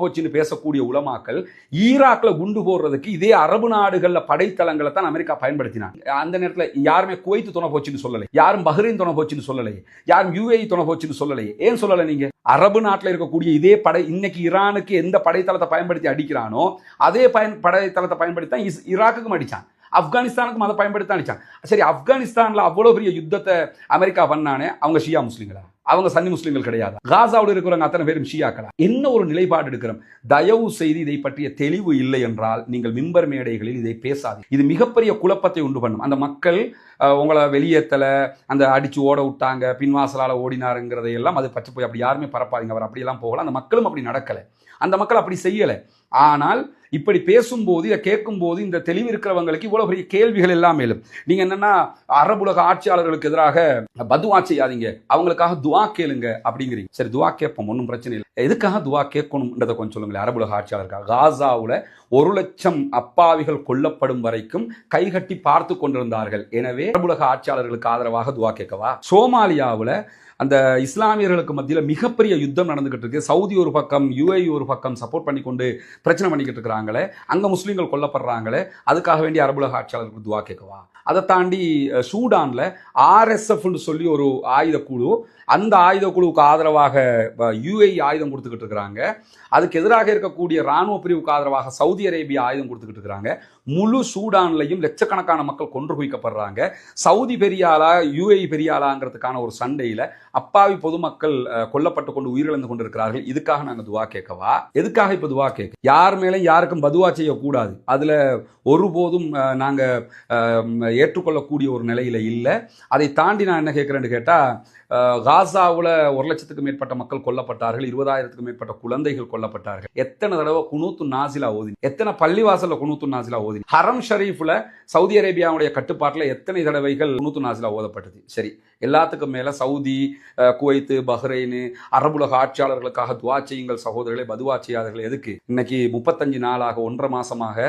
போச்சுன்னு பேசக்கூடிய உலமாக்கள் ஈராக்ல குண்டு போடுறதுக்கு இதே அரபு நாடுகள்ல படைத்தளங்களை தான் அமெரிக்கா பயன்படுத்தினாங்க. அந்த நேரத்தில் யாருமே குவைத் துணை போச்சுன்னு சொல்லலை, யாரும் பஹ்ரைன் துணை போச்சுன்னு சொல்லலை, யாரும் UAE துணை போச்சுன்னு சொல்லலை. ஏன் சொல்லலை? நீங்க அரபு நாட்டில் இருக்கக்கூடிய இதே படை இன்னைக்கு ஈரானுக்கு எந்த படைத்தளத்தை பயன்படுத்தி அடிக்கிறானோ அதே படைத்தளத்தை பயன்படுத்தி தான் ஈராக்குக்கும் அடிச்சான், ஆப்கானிஸ்தானுக்கும் அதை பயன்படுத்தி அடிச்சான். சரி, ஆப்கானிஸ்தான்ல அவ்வளவு பெரிய யுத்தத்தை அமெரிக்கா பண்ணானே, அவங்க ஷியா முஸ்லிம்களா? அவங்க சன்னி முஸ்லிம்கள் கிடையாது. காசாவோடு இருக்கிறவங்க அத்தனை பேரும் ஷியாக்களா? என்ன ஒரு நிலைப்பாடு எடுக்கிறோம்? தயவு செய்து இதை பற்றிய தெளிவு இல்லை என்றால் நீங்கள் மிம்பர் மேடைகளில் இதை பேசாது. இது மிகப்பெரிய குழப்பத்தை உண்டு பண்ணும். அந்த மக்கள் உங்களை வெளியேற்றல, அந்த அடிச்சு ஓட விட்டாங்க, பின்வாசலால் ஓடினாருங்கிறதையெல்லாம் அது பற்றி போய் அப்படி யாருமே பரப்பாதீங்க. அவர் அப்படியெல்லாம் போகல. அந்த மக்களும் அப்படி நடக்கலை, அந்த மக்கள் அப்படி செய்யலை. ஆனால் இப்படி பேசும்போது, இதை கேட்கும்போது இந்த தெளிவு இருக்கிறவங்களுக்கு இவ்வளவு பெரிய கேள்விகள் எல்லாம் மேலும். நீங்க என்னன்னா, அரபுலக ஆட்சியாளர்களுக்கு எதிராக பதுவா செய்யாதீங்க, அவங்களுக்காக துவா கேளுங்க அப்படிங்கிறீங்க. சரி, துவா கேட்போம், ஒன்றும் பிரச்சனை இல்லை. எதுக்காக துவா கேட்கணும்ன்றதை கொஞ்சம் சொல்லுங்களேன். அரபுலக ஆட்சியாளருக்காக காசாவுல 1,00,000 அப்பாவிகள் கொல்லப்படும் வரைக்கும் கைகட்டி பார்த்து கொண்டிருந்தார்கள். எனவே அரபுலக ஆட்சியாளர்களுக்கு ஆதரவாக துவா கேட்கவா? சோமாலியாவுல அந்த இஸ்லாமியர்களுக்கு மத்தியில் மிகப்பெரிய யுத்தம் நடந்துகிட்டு இருக்கு. சவுதி ஒரு பக்கம், UAE ஒரு பக்கம் சப்போர்ட் பண்ணி கொண்டு பிரச்சனை பண்ணிக்கிட்டு இருக்கிறாங்களே, அங்க முஸ்லீம்கள் கொல்லப்படுறாங்களே, அதுக்காக வேண்டிய அரபுலக ஆட்சியாளர்களுக்கு துவா கேட்கவா? அதை தாண்டி சூடான்ல RSF சொல்லி ஒரு ஆயுத குழு, அந்த ஆயுத குழுவுக்கு ஆதரவாக UAE ஆயுதம் கொடுத்துக்கிட்டு இருக்கிறாங்க. அதுக்கு எதிராக இருக்கக்கூடிய ராணுவ பிரிவுக்கு ஆதரவாக சவுதி அரேபியா ஆயுதம் கொடுத்துக்கிட்டு இருக்கிறாங்க. முழு சூடான்லையும் லட்சக்கணக்கான மக்கள் கொன்று குவிக்கப்படுறாங்க. சவுதி பெரியாளா UAE பெரியாளாங்கிறதுக்கான ஒரு சண்டையில அப்பாவி பொதுமக்கள் கொல்லப்பட்டு கொண்டு உயிரிழந்து கொண்டிருக்கிறார்கள். இதுக்காக நாங்கள் துவா கேட்கவா? எதுக்காக இப்ப துவா கேட்க? யார் மேலும் யாருக்கும் பதுவா செய்யக்கூடாது, அதுல ஒருபோதும் நாங்க ஏற்றுக்கொள்ளக்கூடிய ஒரு நிலையில இல்லை. அதை தாண்டி நான் என்ன கேட்கிறேன்னு கேட்டா, காசாவுல 1,00,000க்கு மேற்பட்ட மக்கள் கொல்லப்பட்டார்கள், 20,000க்கு மேற்பட்ட குழந்தைகள் கொல்லப்பட்டார்கள். எத்தனை தடவை குனூத்து நாசிலா ஓதி, எத்தனை பள்ளிவாசல்ல குனூத்து நாசிலா ஓதி, ஹரம் ஷரீஃப்ல சவுதி அரேபியாவுடைய கட்டுப்பாட்டில் எத்தனை தடவைகள் குனூத்து நாசிலா ஓதப்பட்டது. சரி, எல்லாத்துக்கும் மேல சவுதி, குவைத், பஹ்ரைன், அரபுலக ஆட்சியாளர்களுக்காக துவா செய்யுங்கள் சகோதரர்களை, பதுவா செய்யாதீர்கள். எதுக்கு? இன்னைக்கு 35 நாளாக 1.5 மாசமாக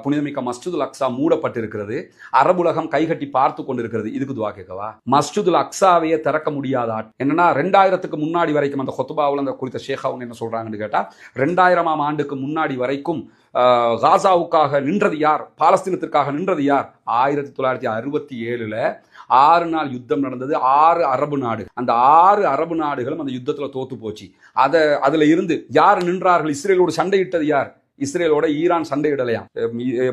புனிதமிக்க மஸ்ஜிதுல் அக்ஸா மூடப்பட்டிருக்கிறது. அரபுலகம் கைகட்டி பார்த்து கொண்டிருக்கிறது. இதுக்கு துவா கேட்கவா? மஸ்ஜிதுல் அக்ஸாவையே திறக்க மறக்க முடியாத என்னன்னா 2000க்கு முன்னாடி வரைக்கும் அந்த கொத்துபாவில் அந்த குறித்த ஷேக் அவங்க என்ன சொல்றாங்கன்னு கேட்டா 2000ஆம் ஆண்டுக்கு முன்னாடி வரைக்கும் காசாவுக்காக நின்றது யார், பாலஸ்தீனத்திற்காக நின்றது யார்? 1967ல் 6 நாள் யுத்தம் நடந்தது. 6 அரபு நாடு, அந்த 6 அரபு நாடுகளும் அந்த யுத்தத்தில் தோத்து போச்சு. அதுல இருந்து யார் நின்றார்கள்? இஸ்ரேலோடு சண்டையிட்டது யார்? இஸ்ரேலோட ஈரான் சண்டையிடலையா?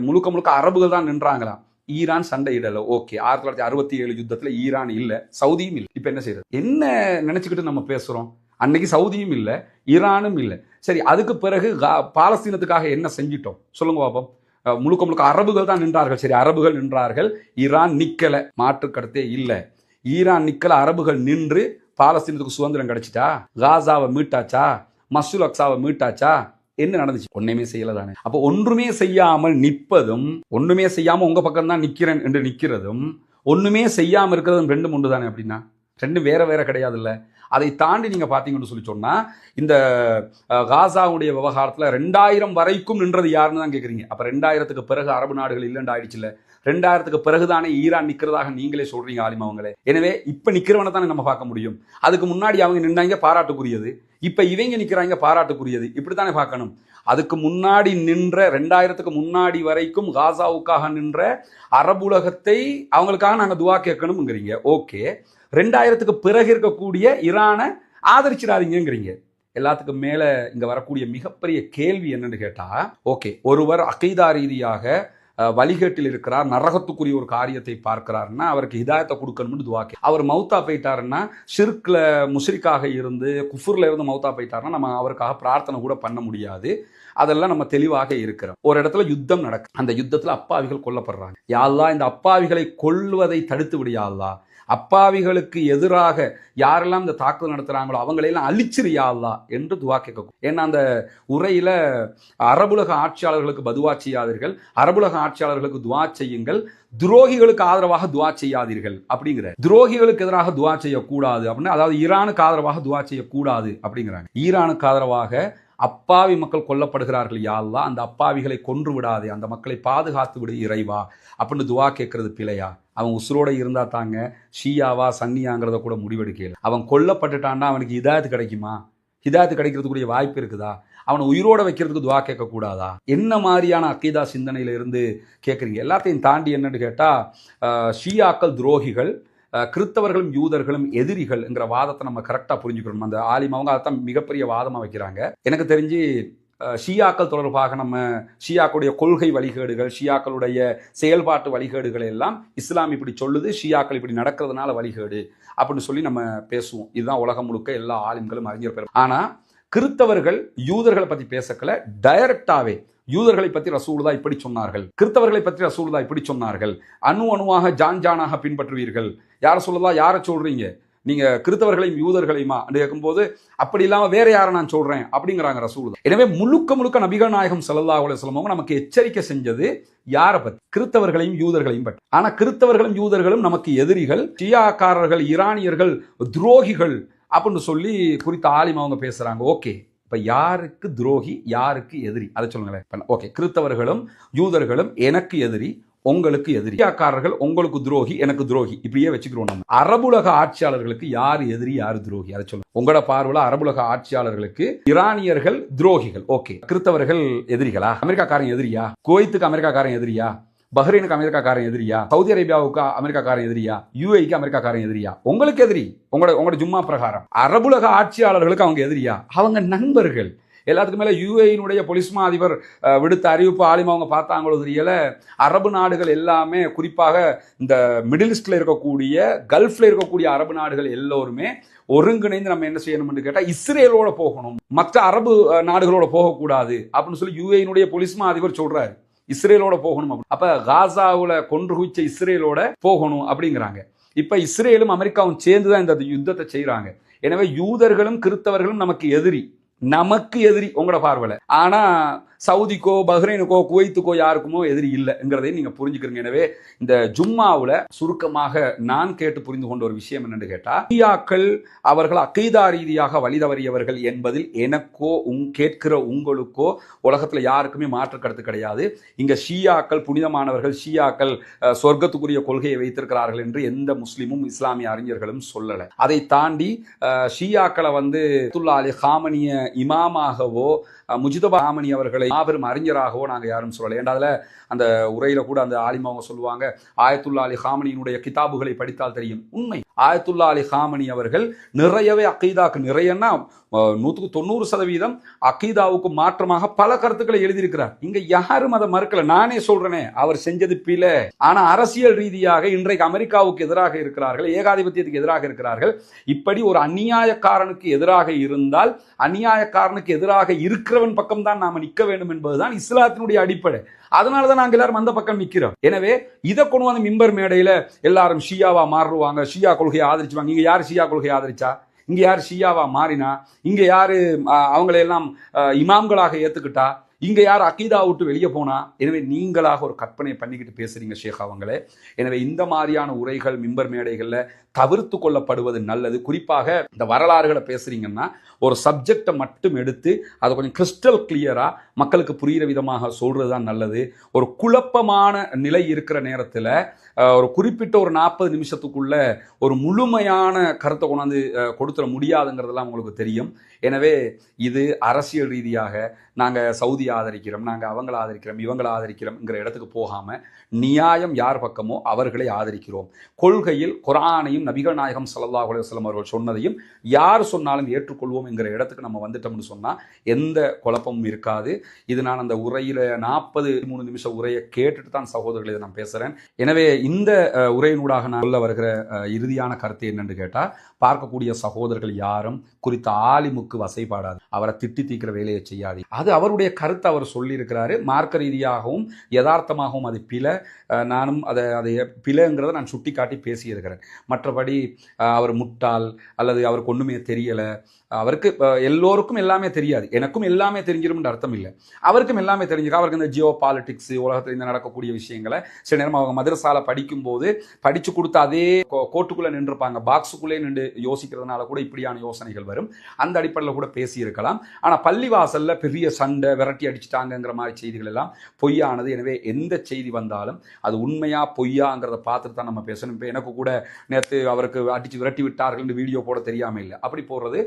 முழுக்க முழுக்க அரபுகள் தான் நின்றாங்களாம். ஈரான் சண்டையிடல. ஓகே, 1967 யுத்தத்துல ஈரான் இல்ல, சவுதியும் இல்லை. இப்ப என்ன செய்யறது? என்ன நினைச்சுக்கிட்டு நம்ம பேசுறோம்? அன்னைக்கு சவுதியும் இல்லை, ஈரானும் இல்லை. சரி, அதுக்கு பிறகு பாலஸ்தீனத்துக்காக என்ன செஞ்சிட்டோம் சொல்லுங்க பாப்போம். முழுக்க முழுக்க அரபுகள் தான் நின்றார்கள். சரி, அரபுகள் நின்றார்கள், ஈரான் நிக்கல, மாற்று கருத்தே இல்லை. ஈரான் நிக்கல, அரபுகள் நின்று பாலஸ்தீனத்துக்கு சுதந்திரம் கிடைச்சிட்டா? காசாவை மீட்டாச்சா? மஸ்ஜிதுல் அக்ஸாவை மீட்டாச்சா? என்ன நடந்துச்சு? ஒன்றுமே செய்யல தானே. அப்போ ஒன்றுமே செய்யாமல் நிற்பதும், ஒன்றுமே செய்யாம உங்க பக்கம் தான் நிக்கிறேன் என்று நிக்கிறதும், ஒண்ணுமே செய்யாம இருக்கிறதும் ரெண்டும் ஒன்று தானே. அப்படின்னா ரெண்டும் வேற வேற கிடையாதுல்ல. அதை தாண்டி நீங்க பாத்தீங்கன்னு சொல்லி சொன்னா, இந்த காசாவுடைய விவகாரத்துல 2000 வரைக்கும் நின்றது யாருன்னு தான் கேக்குறீங்க. அப்ப 2000க்கு பிறகு அரபு நாடுகள் இல்லைன்னு ஆயிடுச்சுல்ல. 2000க்கு பிறகுதானே ஈரான் நிக்கிறதாக நீங்களே சொல்றீங்க ஆலிம் அவங்களே. எனவே இப்ப நிக்கிறவனை தானே நம்ம பார்க்க முடியும். அதுக்கு முன்னாடி அவங்க நின்னாங்க, பாராட்டுக்குரியது. இப்ப இவங்க நிக்கிறாங்க, பாராட்டுக்குரியது. இப்படித்தானே பார்க்கணும். அதுக்கு முன்னாடி நின்ற 2000க்கு முன்னாடி வரைக்கும் காசாவுக்காக நின்ற அரபுலகத்தை அவங்களுக்காக நாங்க துவா கேட்கணும்ங்கிறீங்க. ஓகே, 2000க்கு பிறகு இருக்கக்கூடிய ஈரானை ஆதரிச்சிடாதீங்கிறீங்க. எல்லாத்துக்கும் மேல இங்க வரக்கூடிய மிகப்பெரிய கேள்வி என்னன்னு கேட்டா, ஓகே, ஒருவர் அகைதா ரீதியாக வழிகேட்டில் இருக்கிறார், நரகத்துக்குரிய ஒரு காரியத்தை பார்க்கிறாருன்னா அவருக்கு ஹிதாயத்தை கொடுக்கணும்னு துவாக்கி, அவர் மௌத்தா போயிட்டாருன்னா, ஷிர்க்ல முஷ்ரிக்காக இருந்து குஃபுர்ல இருந்து மௌத்தா போயிட்டாருன்னா நம்ம அவருக்காக பிரார்த்தனை கூட பண்ண முடியாது. அதெல்லாம் நம்ம தெளிவாக இருக்கிறோம். ஒரு இடத்துல யுத்தம் நடக்கு, அந்த யுத்தத்துல அப்பாவிகள் கொல்லப்படுறாங்க. யா அல்லாஹ், இந்த அப்பாவிகளை கொல்வதை தடுத்து விடு யா அல்லாஹ். அப்பாவிகளுக்கு எதிராக யாரெல்லாம் இந்த தாக்குதல் நடத்துறாங்களோ அவங்களையெல்லாம் அழிச்சிரு யா அல்லாஹ் என்று துவா கேட்கும். ஏன்னா அந்த உரையில அரபுலக ஆட்சியாளர்களுக்கு பதுவா செய்யாதீர்கள், அரபுலக ஆட்சியாளர்களுக்கு துவா செய்யுங்கள், துரோகிகளுக்கு ஆதரவாக துவா செய்யாதீர்கள் அப்படிங்கிற. துரோகிகளுக்கு எதிராக துவா செய்யக்கூடாது அப்படின்னு, அதாவது ஈரானுக்கு ஆதரவாக துவா செய்யக்கூடாது அப்படிங்கிறாங்க. ஈரானுக்கு ஆதரவாக அப்பாவி மக்கள் கொல்லப்படுகிறார்கள் யா அல்லாஹ், அந்த அப்பாவிகளை கொன்று விடாதே, அந்த மக்களை பாதுகாத்து விடு இறைவா அப்படின்னு துவா கேட்கறது பிழையா? அவன் உசுரோட இருந்தா தாங்க ஷியாவா சன்னியாங்கிறத கூட முடிவெடுக்கல. அவன் கொல்லப்பட்டுட்டான்னா அவனுக்கு ஹிதாயத்து கிடைக்குமா? ஹிதாயத்து கிடைக்கிறதுக்குரிய வாய்ப்பு இருக்குதா? அவனை உயிரோட வைக்கிறதுக்கு துவா கேட்கக்கூடாதா? என்ன மாதிரியான அக்கீதா சிந்தனையில இருந்து கேட்குறீங்க? எல்லாத்தையும் தாண்டி என்னன்னு கேட்டா, ஷியாக்கள் துரோகிகள், கிறிஸ்தவர்களும் யூதர்களும் எதிரிகள் என்கிற வாதத்தை நம்ம கரெக்டா புரிஞ்சுக்கணும். அந்த ஆலிம் அவங்க அதைத்தான் மிகப்பெரிய வாதமா வைக்கிறாங்க. எனக்கு தெரிஞ்சு ஷியாக்கள் தொடர்பாக நம்ம ஷியாக்களுடைய கொள்கை வழிகேடுகள், ஷியாக்களுடைய செயல்பாட்டு வழிகேடுகள் எல்லாம் இஸ்லாம் இப்படி சொல்லுது, ஷியாக்கள் இப்படி நடக்கிறதுனால வழிகேடு அப்படின்னு சொல்லி நம்ம பேசுவோம். இதுதான் உலகம் முழுக்க எல்லா ஆலிம்களும் அறிஞர் பெறும். ஆனா கிறிஸ்தவர்கள் யூதர்களை பத்தி பேசக்கல, டைரக்டாவே யூதர்களை பற்றி ரசூலுல்லாஹ் இப்படி சொன்னார்கள், கிறிஸ்தவர்களை பற்றி ரசூலுல்லாஹ் இப்படி சொன்னார்கள், அணு அணுவாக ஜான் ஜானாக பின்பற்றுவீர்கள். யாரை சொல்லலாம்? யாரை சொல்றீங்க நீங்க? கிறிஸ்தவர்களையும் யூதர்களையுமா கேட்கும்போது அப்படி இல்லாம வேற யாரை நான் சொல்றேன் அப்படிங்கிறாங்க ரசூலுல்லாஹ். எனவே முழுக்க முழுக்க நபிகள் நாயகம் ஸல்லல்லாஹு அலைஹி வஸல்லம் நமக்கு எச்சரிக்கை செஞ்சது யாரை பத்தி? கிறிஸ்தவர்களையும் யூதர்களையும் பற்றி. ஆனா கிறிஸ்தவர்களும் யூதர்களும் நமக்கு எதிரிகள், ஷியாக்காரர்கள், ஈரானியர்கள் துரோகிகள் அப்படின்னு சொல்லி குறித்த ஆலிம் அவங்க பேசுறாங்க. ஓகே, இப்ப யாருக்கு துரோகி, யாருக்கு எதிரி அதை சொல்லுங்களேன். ஓகே, கிறிஸ்தவர்களும் யூதர்களும் எனக்கு எதிரி, உங்களுக்கு எதிரி. ஷியாக்காரர்கள் உங்களுக்கு துரோகி, எனக்கு துரோகி, இப்படியே வச்சுக்கிறோம். நம்ம அரபுலக ஆட்சியாளர்களுக்கு யார் எதிரி, யார் துரோகி அதை சொல்லுங்க. உங்களோட பார்வையில அரபுலக ஆட்சியாளர்களுக்கு ஈரானியர்கள் துரோகிகள். ஓகே, கிறிஸ்தவர்கள் எதிரிகளா? அமெரிக்காக்காரன் எதிரியா? குவைத்துக்கு அமெரிக்காக்காரன் எதிரியா? பஹ்ரைனுக்கு அமெரிக்காக்காரன் எதிரியா? சவுதி அரேபியாவுக்கு அமெரிக்காக்காரன் எதிரியா? யுஏக்கு அமெரிக்காக்காரன் எதிரியா? உங்களுக்கு எதிரி உங்களோட ஜும்மா பிரகாரம். அரபுலக ஆட்சியாளர்களுக்கு அவங்க எதிரியா? அவங்க நண்பர்கள். எல்லாத்துக்கும் மேல யுஏயினுடைய பொலிஸ்மா அதிபர் விடுத்த அறிவிப்பு ஆலிமா அவங்க பார்த்தாங்களோ தெரியல, அரபு நாடுகள் எல்லாமே, குறிப்பாக இந்த மிடில் ஈஸ்ட்ல இருக்கக்கூடிய, கல்ஃப்ல இருக்கக்கூடிய அரபு நாடுகள் எல்லோருமே ஒருங்கிணைந்து நம்ம என்ன செய்யணும்னு கேட்டா இஸ்ரேலோட போகணும், மற்ற அரபு நாடுகளோட போகக்கூடாது அப்படின்னு சொல்லி யுஏயினுடைய பொலிஸ்மா அதிபர் சொல்றாரு. இஸ்ரேலோட போகணும். அப்ப காசாவுல கொன்று குவிச்ச இஸ்ரேலோட போகணும் அப்படிங்கிறாங்க. இப்ப இஸ்ரேலும் அமெரிக்காவும் சேர்ந்துதான் இந்த யுத்தத்தை செய்யறாங்க. எனவே யூதர்களும் கிறிஸ்தவர்களும் நமக்கு எதிரி. நமக்கு எதிரி உங்களோட பார்வையில. ஆனா சவுதிக்கோ பஹ்ரைனுக்கோ குவைத்துக்கோ யாருக்குமோ எதிரி இல்லைங்கிறதை நீங்க புரிஞ்சுக்கிறீங்க. எனவே இந்த ஜும்மாவுல சுருக்கமாக நான் கேட்டு புரிந்து கொண்ட ஒரு விஷயம் என்னன்னு கேட்டா, ஷியாக்கள் அவர்கள் அகீதா ரீதியாக வழிதவறியவர்கள் என்பதில் எனக்கோ கேட்கிற உங்களுக்கோ உலகத்துல யாருக்குமே மாற்று கருத்து கிடையாது. இங்க ஷியாக்கள் புனிதமானவர்கள், ஷியாக்கள் சொர்க்கத்துக்குரிய கொள்கையை வைத்திருக்கிறார்கள் என்று எந்த முஸ்லிமும் இஸ்லாமிய அறிஞர்களும் சொல்லல. அதை தாண்டி ஷியாக்களை அலி ஹாமனிய இமாமாகவோ முஜிதபா ஹாமனி அவர்களை மாபெரும் அறிஞராகவோ நாங்கள் யாரும் சொல்லலை. ஏன்னா அதில் அந்த உரையில கூட அந்த ஆலிம் அவங்க சொல்லுவாங்க, ஆயத்துல்லா அலி ஹாமனியினுடைய கிதாபுகளை படித்தால் தெரியும். உண்மை, ஆயத்துல்லா அலி ஹாமனி அவர்கள் நிறையவே அகீதாக்கு நிறையன்னா 190% அகீதாவுக்கு மாற்றமாக பல கருத்துக்களை எழுதியிருக்கிறார். இங்க யாரும் அதை மறுக்கல. நானே சொல்றேனே, அவர் செஞ்சது பிழை. ஆனா அரசியல் ரீதியாக இன்றைக்கு அமெரிக்காவுக்கு எதிராக இருக்கிறார்கள், ஏகாதிபத்தியத்துக்கு எதிராக இருக்கிறார்கள். இப்படி ஒரு அநியாயக்காரனுக்கு எதிராக இருந்தால் அநியாயக்காரனுக்கு எதிராக இருக்கிறவன் பக்கம் தான் நாம நிற்க வேண்டும் என்பதுதான் இஸ்லாத்தினுடைய அடிப்படை. அதனாலதான் நாங்க எல்லாரும் அந்த பக்கம் நிக்கிறோம். எனவே இதை கொண்டு வந்து மிம்பர் மேடையில எல்லாரும் ஷியாவா மாறுவாங்க, ஷியா கொள்கையை ஆதரிச்சுவாங்க. இங்க யார் ஷியா கொள்கையை ஆதரிச்சா? இங்க யார் ஷியாவா மாறினா? இங்க யாரு அவங்களையெல்லாம் இமாம்களாக ஏத்துக்கிட்டா? இங்க யார் அகீதா விட்டு வெளியே போனா? எனவே நீங்களாக ஒரு கற்பனை பண்ணிக்கிட்டு பேசுறீங்க ஷேக் அவங்களே. எனவே இந்த மாதிரியான உரைகள் மிம்பர் மேடைகள்ல தவிர்த்து கொள்ளப்படுவது நல்லது. குறிப்பாக இந்த வரலாறுகளை பேசுறீங்கன்னா ஒரு சப்ஜெக்டை மட்டும் எடுத்து அதை கொஞ்சம் கிறிஸ்டல் கிளியரா மக்களுக்கு புரிகிற விதமாக சொல்றது தான் நல்லது. ஒரு குழப்பமான நிலை இருக்கிற நேரத்தில் ஒரு குறிப்பிட்ட ஒரு 40 நிமிஷத்துக்குள்ள ஒரு முழுமையான கருத்தை கொண்டாந்து கொடுத்துட முடியாதுங்கிறதெல்லாம் உங்களுக்கு தெரியும். எனவே இது அரசியல் ரீதியாக நாங்கள் சவுதி ஆதரிக்கிறோம், நாங்கள் அவங்கள ஆதரிக்கிறோம், இவங்களை ஆதரிக்கிறோம்ங்கிற இடத்துக்கு போகாமல் நியாயம் யார் பக்கமோ அவர்களை ஆதரிக்கிறோம். கொள்கையில் குர்ஆனையும் நபிகள் நாயகம் ஸல்லல்லாஹு அலைஹி வஸல்லம் அவர்கள் சொன்னதையும் யார் சொன்னாலும் ஏற்றுக்கொள்வோம் என்கிற இடத்துக்கு நம்ம வந்துட்டோம்னு சொன்னால் எந்த குழப்பமும் இருக்காது. இது நான் அந்த உரையில் 43 நிமிஷம் உரையை கேட்டுட்டு தான் சகோதரர்களை இதை நான் பேசுகிறேன். எனவே இந்த உரையினூடாக நான் சொல்ல வருகிற இறுதியான கருத்து என்னன்னு கேட்டால், பார்க்கக்கூடிய சகோதரர்கள் யாரும் குறித்த ஆலிமுக்கு வசைப்பாடாது, அவரை திட்டி தீக்கிற வேலையை செய்யாது. அது அவருடைய கருத்தை அவர் சொல்லியிருக்கிறாரு. மார்க்க ரீதியாகவும் யதார்த்தமாகவும் அது பிழை. நானும் அதை பிழைங்கிறத நான் சுட்டி காட்டி பேசியிருக்கிறேன். மற்றபடி அவர் முட்டாள் அல்லது அவருக்கு ஒன்றுமே தெரியலை, அவருக்கு எல்லோருக்கும் எல்லாமே தெரியாது, எனக்கும் எல்லாமே தெரிஞ்சிரும்ன்ற அர்த்தம் இல்லை. அவருக்கும் எல்லாமே தெரிஞ்சிருக்கும். அவருக்கு இந்த ஜியோ பாலிட்டிக்ஸ், உலகத்தில் இந்த நடக்கக்கூடிய விஷயங்களை சில நேரம் அவங்க மதரசால படிக்கும்போது படித்து கொடுத்து அதே கோட்டுக்குள்ளே நின்றுப்பாங்க, பாக்ஸுக்குள்ளே நின்று யோசிக்கிறதுனால கூட இப்படியான யோசனைகள் வரும். அந்த அடிப்படையில் கூட பேசியிருக்கலாம். ஆனால் பள்ளிவாசல்ல பெரிய சண்டை, விரட்டி அடிச்சுட்டாங்கிற மாதிரி செய்திகள் எல்லாம் பொய்யானது. எனவே எந்த செய்தி வந்தாலும் அது உண்மையா பொய்யாங்கிறத பார்த்துட்டு தான் நம்ம பேசணும். இப்போ எனக்கு கூட நேற்று அவருக்கு அடித்து விரட்டி விட்டார்கள் வீடியோ போட தெரியாமல் இல்லை. அப்படி போடுறது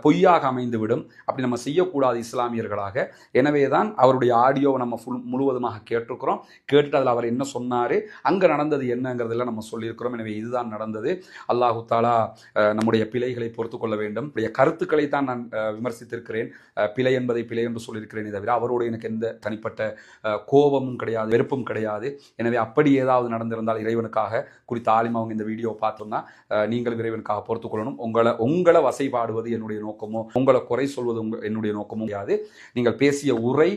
பொய்யாக அமைந்துவிடும். அப்படி நம்ம செய்யக்கூடாது இஸ்லாமியர்களாக. எனவே தான் அவருடைய ஆடியோவை நம்ம முழுவதுமாக கேட்டிருக்கிறோம். கேட்டுட்டு அதில் அவர் என்ன சொன்னார், அங்கே நடந்தது என்னங்கிறதெல்லாம் நம்ம சொல்லியிருக்கிறோம். எனவே இதுதான் நடந்தது. அல்லாஹு தாலா நம்முடைய பிழைகளை பொறுத்து கொள்ள வேண்டும். கருத்துக்களை தான் நான் விமர்சித்திருக்கிறேன், பிழை என்பதை பிழை என்று சொல்லியிருக்கிறேனே தவிர அவரோடு எனக்கு எந்த தனிப்பட்ட கோபமும் கிடையாது, வெறுப்பும் கிடையாது. எனவே அப்படி ஏதாவது நடந்திருந்தால் இறைவனுக்காக குறித்த ஆலிம் அவங்க இந்த வீடியோ பார்த்தோம்னா நீங்கள் இறைவனுக்காக பொறுத்துக் கொள்ளணும். உங்களை வசைபாடுவது என்னுடைய நோக்கமோ, உங்களை குறை சொல்வது என்னுடைய நோக்கமோ கிடையாது. நீங்கள் பேசிய உரை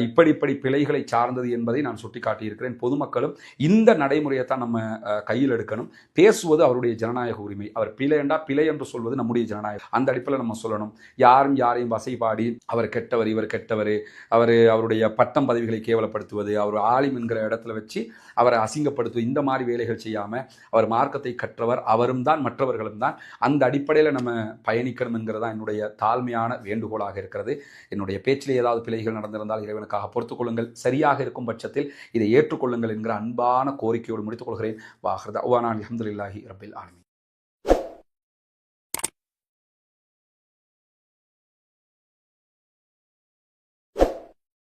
இப்படி பிழைகளை சார்ந்தது என்பதை நான் சுட்டிக்காட்டியிருக்கிறேன். பொதுமக்களும் இந்த நடைமுறையை தான் நம்ம கையில் எடுக்கணும். பேசுவது அவருடைய ஜனநாயக உரிமை. அவர் பிழை என்று சொல்வது நம்முடைய ஜனநாயகம். அந்த அடிப்படையில் நம்ம சொல்லணும். யாரும் யாரையும் வசைபாடி அவர் கெட்டவர், இவர் கெட்டவர், அவருடைய பட்டம் பதவிகளை கேவலப்படுத்துவது, அவர் ஆலிம் என்கிற இடத்துல வச்சு அவரை அசிங்கப்படுத்துவது, இந்த மாதிரி வேலைகள் செய்யாமல் அவர் மார்க்கத்தை கற்றவர், அவரும் தான் மற்றவர்களும் தான். அந்த அடிப்படையில் நம்ம பயணிக்கணும் என்கிறதா என்னுடைய தாழ்மையான வேண்டுகோளாக இருக்கிறது. என்னுடைய பேச்சிலே ஏதாவது பிழைகள் நடந்திருந்தால் இறைவனுக்காக பொறுத்துக் கொள்ளுங்கள். சரியாக இருக்கும் பட்சத்தில் இதை ஏற்றுக்கொள்ளுங்கள் என்கிற அன்பான கோரிக்கையோடு முடித்துக் கொள்கிறேன். வாஹிர் தஅவானா அல்ஹம்துலில்லாஹி ரப்பில் ஆலமீன்.